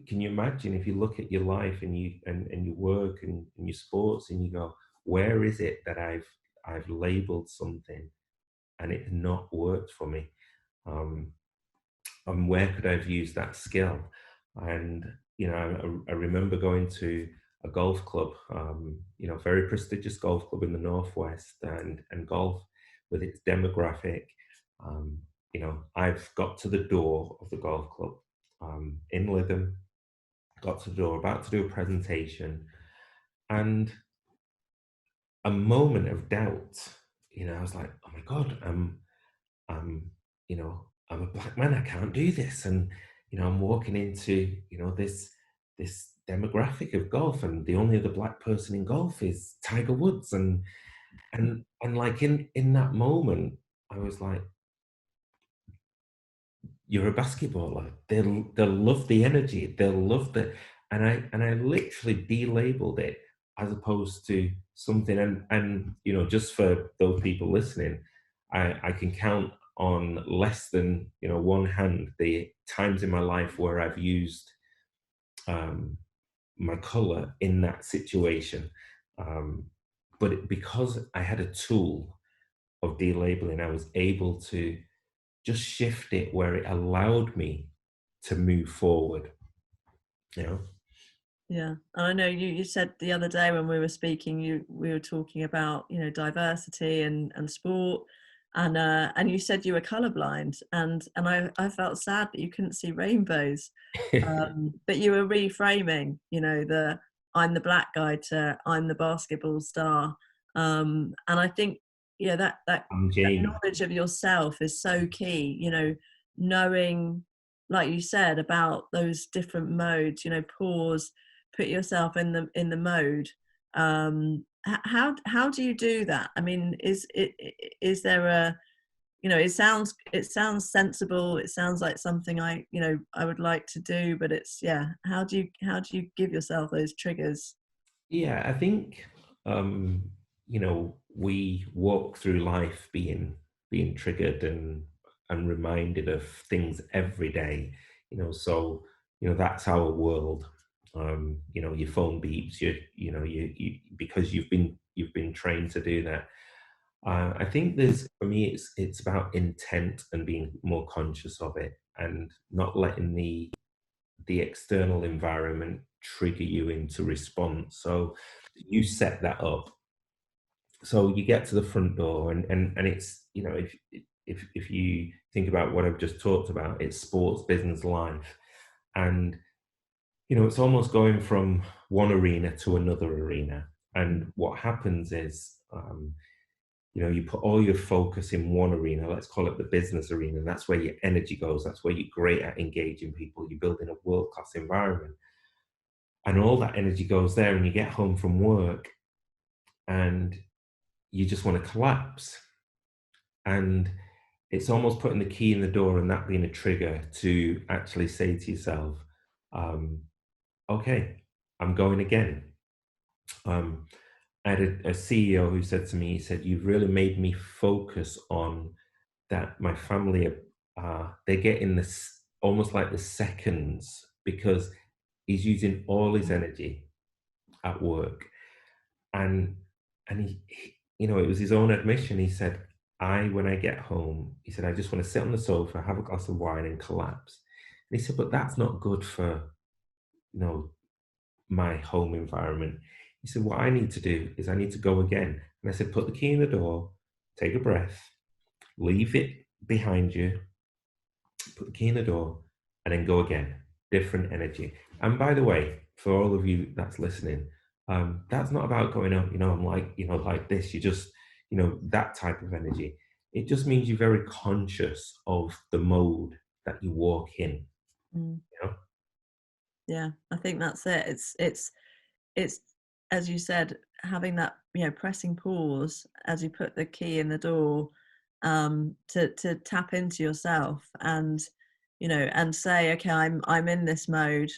can you imagine if you look at your life and and your work and your sports and you go, where is it that I've labeled something and it not worked for me? Um, and where could I have used that skill? And I remember going to a golf club, very prestigious golf club in the Northwest, and golf with its demographic. Um, I've got to the door of the golf club in Lytham, got to the door, about to do a presentation, and a moment of doubt. I was like, oh my God, I'm, I'm a black man, I can't do this. And, I'm walking into, this demographic of golf, and the only other black person in golf is Tiger Woods. And like in that moment, I was like, you're a basketballer. They'll love the energy. They'll love the, and I literally delabeled it as opposed to something. And just for those people listening, I can count on less than one hand the times in my life where I've used my color in that situation. But because I had a tool of delabeling, I was able to just shift it where it allowed me to move forward. You know? Yeah, and I know you said the other day when we were speaking, we were talking about diversity and sport, and you said you were colorblind, and I felt sad that you couldn't see rainbows, but you were reframing, the I'm the black guy to I'm the basketball star, and I think that I'm Jamie. knowledge of yourself is so key, knowing, like you said, about those different modes, pause, put yourself in the mode. How do you do that? I mean, is there a, it sounds sensible, it sounds like something I would like to do, but it's, yeah, how do you give yourself those triggers? Yeah, I think we walk through life being triggered and reminded of things every day. So that's our world. Your phone beeps. You because you've been trained to do that. I think for me it's about intent and being more conscious of it and not letting the external environment trigger you into response. So you set that up. So you get to the front door and it's, if you think about what I've just talked about, it's sports, business, life. And, it's almost going from one arena to another arena. And what happens is, you put all your focus in one arena, let's call it the business arena, and that's where your energy goes. That's where you're great at engaging people. You're building a world-class environment. And all that energy goes there, and you get home from work and you just want to collapse. And it's almost putting the key in the door and that being a trigger to actually say to yourself, okay, I'm going again. I had a CEO who said to me, he said, you've really made me focus on that my family are they're getting this almost like the seconds because he's using all his energy at work. And you know, it was his own admission. He said, when I get home, he said, I just want to sit on the sofa, have a glass of wine and collapse. And he said, but that's not good for, you know, my home environment. He said, what I need to do is I need to go again. And I said, put the key in the door, take a breath, leave it behind you, put the key in the door, and then go again. Different energy. And by the way, for all of you that's listening, that's not about going up, you know, I'm like, you know, like this. You just, you know, that type of energy. It just means you're very conscious of the mode that you walk in. Mm. You know? Yeah, I think that's it. It's as you said, having that, you know, pressing pause as you put the key in the door, to tap into yourself and, you know, and say, okay, I'm in this mode,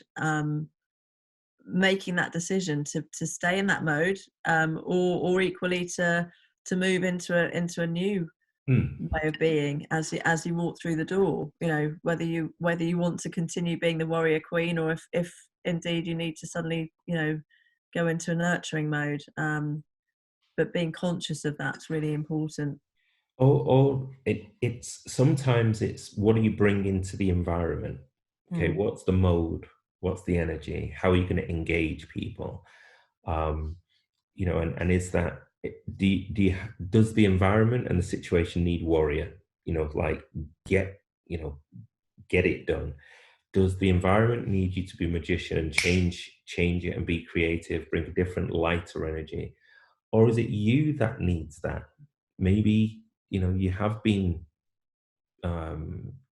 making that decision to stay in that mode, or equally to move into a new Hmm. way of being as you walk through the door. You know, whether you want to continue being the warrior queen, or if indeed you need to suddenly, you know, go into a nurturing mode. But being conscious of that's really important. Or it's sometimes it's what do you bring into the environment? Okay, Mm. what's the mode? What's the energy? How are you going to engage people? Um, you know, and is that does the environment and the situation need warrior? You know, like get you know get it done. Does the environment need you to be magician and change it and be creative, bring a different lighter energy, or is it you that needs that? Maybe you know you have been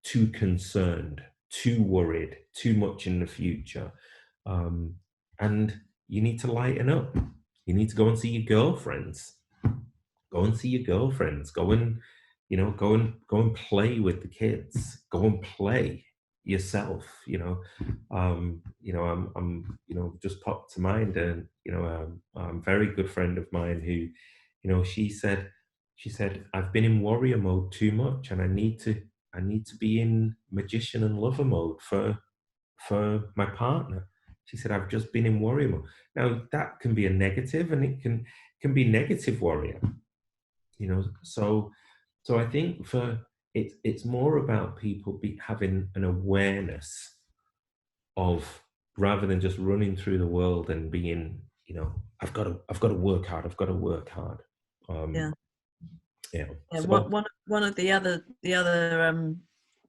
too concerned, too worried, too much in the future, um, and you need to lighten up. You need to go and see your girlfriends. Go and see your girlfriends. Go and go and play with the kids. Go and play yourself. I'm just popped to mind, and a very good friend of mine who, she said, I've been in warrior mode too much, and I need to be in magician and lover mode for my partner. She said, I've just been in warrior mode. Now that can be a negative, and it can be negative warrior. So I think for it's more about people having an awareness of, rather than just running through the world and being, I've got to work hard, I've got to work hard. Yeah. Yeah. Yeah, So one of the other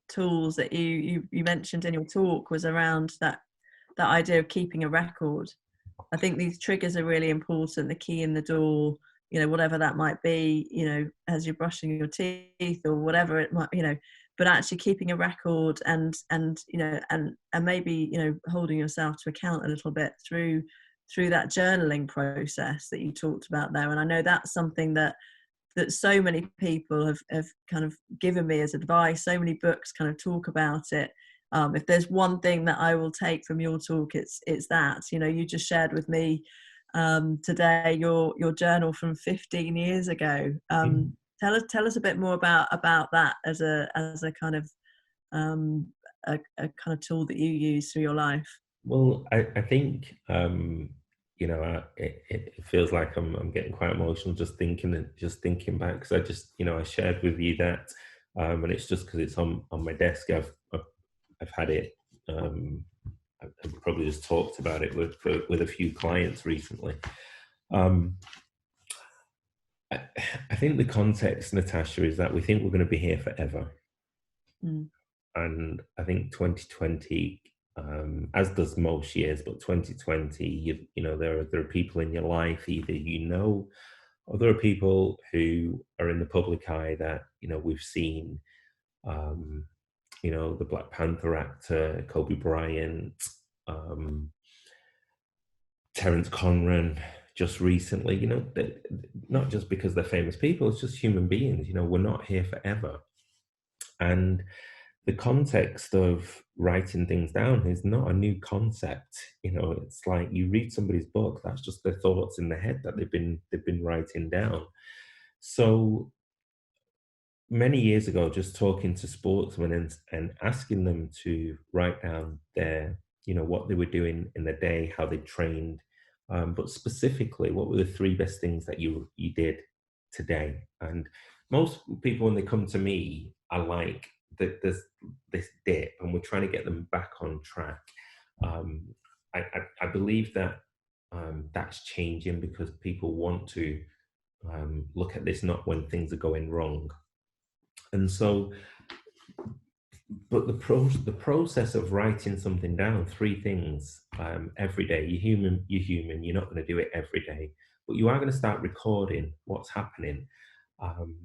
tools that you mentioned in your talk was around that idea of keeping a record. I think these triggers are really important. The key in the door, you know, whatever that might be, you know, as you're brushing your teeth or whatever it might, you know, but actually keeping a record and you know and maybe, you know, holding yourself to account a little bit through that journaling process that you talked about there. And I know that's something that so many people have kind of given me as advice. So many books kind of talk about it. If there's one thing that I will take from your talk, it's that, you know, you just shared with me today your journal from 15 years ago. Tell us a bit more about that as a kind of a kind of tool that you use through your life. well, I think it feels like I'm getting quite emotional just thinking back, because I shared with you that, and it's just because it's on my desk. I've had it. I've probably just talked about it with a few clients recently. I think the context, Natasha, is that we think we're going to be here forever. Mm. And I think 2020, as does most years, but 2020, there are people in your life, either or there are people who are in the public eye that we've seen. The Black Panther actor Kobe Bryant, Terence Conran, just recently. Not just because they're famous people; it's just human beings. We're not here forever, and the context of writing things down is not a new concept. It's like you read somebody's book, that's just their thoughts in their head that they've been writing down. So many years ago, just talking to sportsmen and asking them to write down their, what they were doing in the day, how they trained, but specifically, what were the three best things that you did today? And most people, when they come to me, are like, there's this dip, and we're trying to get them back on track. Um, I believe that that's changing because people want to look at this not when things are going wrong. And so, but the process of writing something down, three things every day. You're human. You're not going to do it every day, but you are going to start recording what's happening. Um,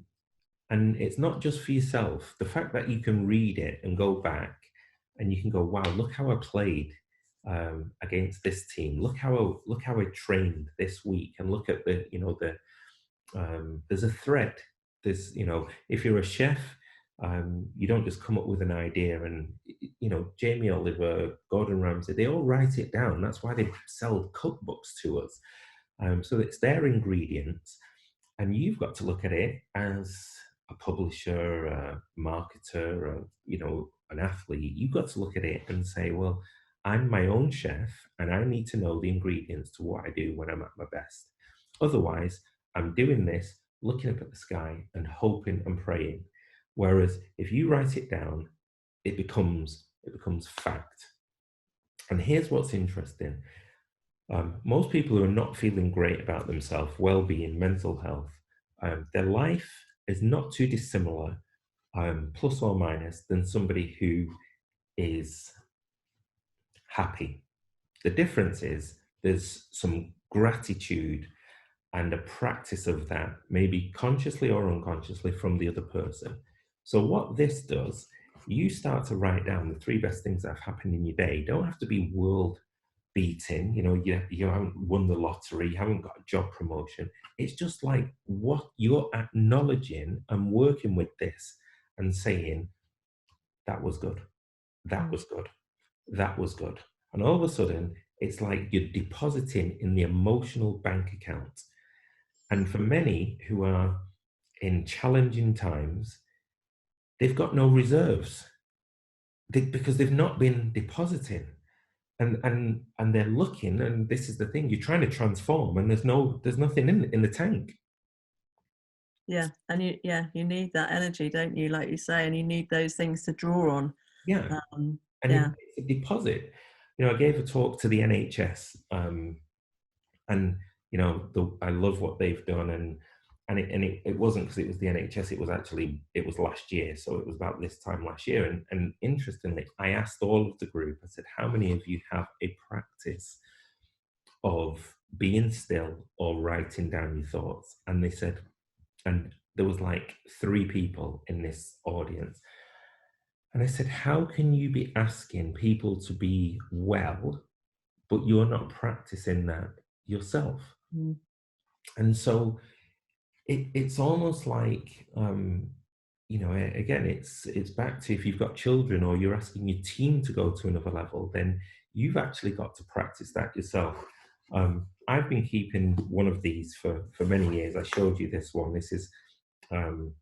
and it's not just for yourself. The fact that you can read it and go back, and you can go, "Wow, look how I played against this team. Look how I trained this week, and look at there's a thread. There's, if you're a chef, you don't just come up with an idea and, Jamie Oliver, Gordon Ramsay, they all write it down. That's why they sell cookbooks to us. So it's their ingredients, and you've got to look at it as a publisher, a marketer, an athlete. You've got to look at it and say, well, I'm my own chef, and I need to know the ingredients to what I do when I'm at my best. Otherwise, I'm doing this, looking up at the sky and hoping and praying. Whereas if you write it down, it becomes fact. And here's what's interesting. Most people who are not feeling great about themselves, well-being, mental health, their life is not too dissimilar, plus or minus, than somebody who is happy. The difference is there's some gratitude and a practice of that, maybe consciously or unconsciously, from the other person. So what this does, you start to write down the three best things that have happened in your day. You don't have to be world beating, you haven't won the lottery, you haven't got a job promotion. It's just like what you're acknowledging and working with this and saying, that was good, that was good, that was good. And all of a sudden, it's like you're depositing in the emotional bank account. And for many who are in challenging times, they've got no reserves because they've not been depositing. And they're looking, and this is the thing, you're trying to transform, and there's nothing in the tank. Yeah, and you need that energy, don't you? Like you say, and you need those things to draw on. Yeah, it's a deposit. I gave a talk to the NHS, and I love what they've done, and it wasn't because it was the NHS. It was last year, so it was about this time last year. And interestingly, I asked all of the group. I said, "How many of you have a practice of being still or writing down your thoughts?" And they said, and there was like 3 people in this audience. And I said, "How can you be asking people to be well, but you're not practicing that yourself?" Mm. And so it's almost like, again, it's back to, if you've got children or you're asking your team to go to another level, then you've actually got to practice that yourself. I've been keeping one of these for many years. I showed you this one. This is, I'm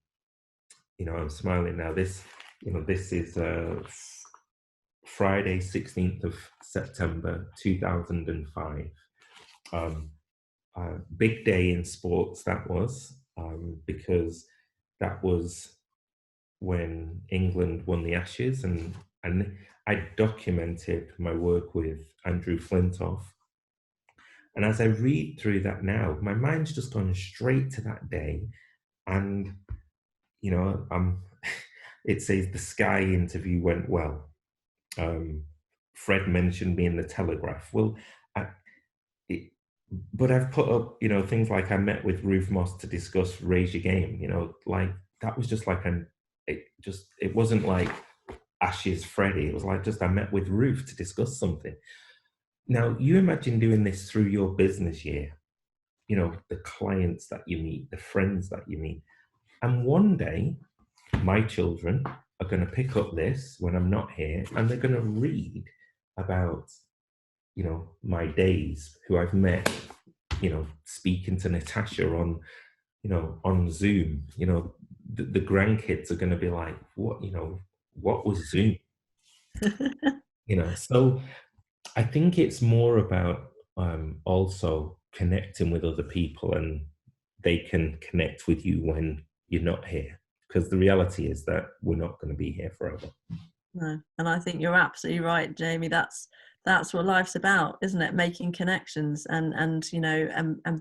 smiling now. This is Friday, 16th of September, 2005. Big day in sports, that was, because that was when England won the Ashes, and I documented my work with Andrew Flintoff. And as I read through that now, my mind's just gone straight to that day. And, it says the Sky interview went well. Fred mentioned me in the Telegraph. Well, but I've put up, things like I met with Ruth Moss to discuss Raise Your Game, like that was just like it wasn't like Ashes Freddie. It was like just I met with Ruth to discuss something. Now, you imagine doing this through your business year, the clients that you meet, the friends that you meet. And one day, my children are going to pick up this when I'm not here, and they're going to read about, my days, who I've met, speaking to Natasha on Zoom, the grandkids are going to be like, what, what was Zoom? So I think it's more about also connecting with other people, and they can connect with you when you're not here, because the reality is that we're not going to be here forever. No, and I think you're absolutely right, Jamie. That's what life's about, isn't it? Making connections and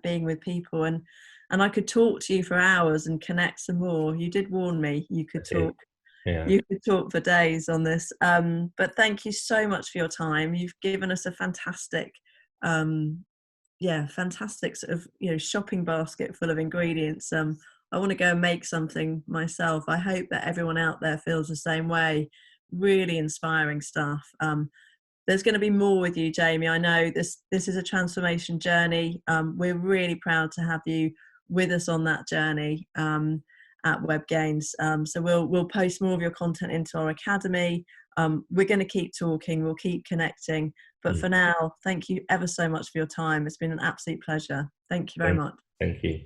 being with people, and I could talk to you for hours and connect some more. You did warn me you could talk. Yeah. You could talk for days on this. But thank you so much for your time. You've given us a fantastic fantastic sort of shopping basket full of ingredients. I want to go and make something myself. I hope that everyone out there feels the same way. Really inspiring stuff. There's going to be more with you, Jamie. I know this is a transformation journey. We're really proud to have you with us on that journey at Webgains. So we'll post more of your content into our academy. We're going to keep talking. We'll keep connecting. But for now, thank you ever so much for your time. It's been an absolute pleasure. Thank you very much. Thank you.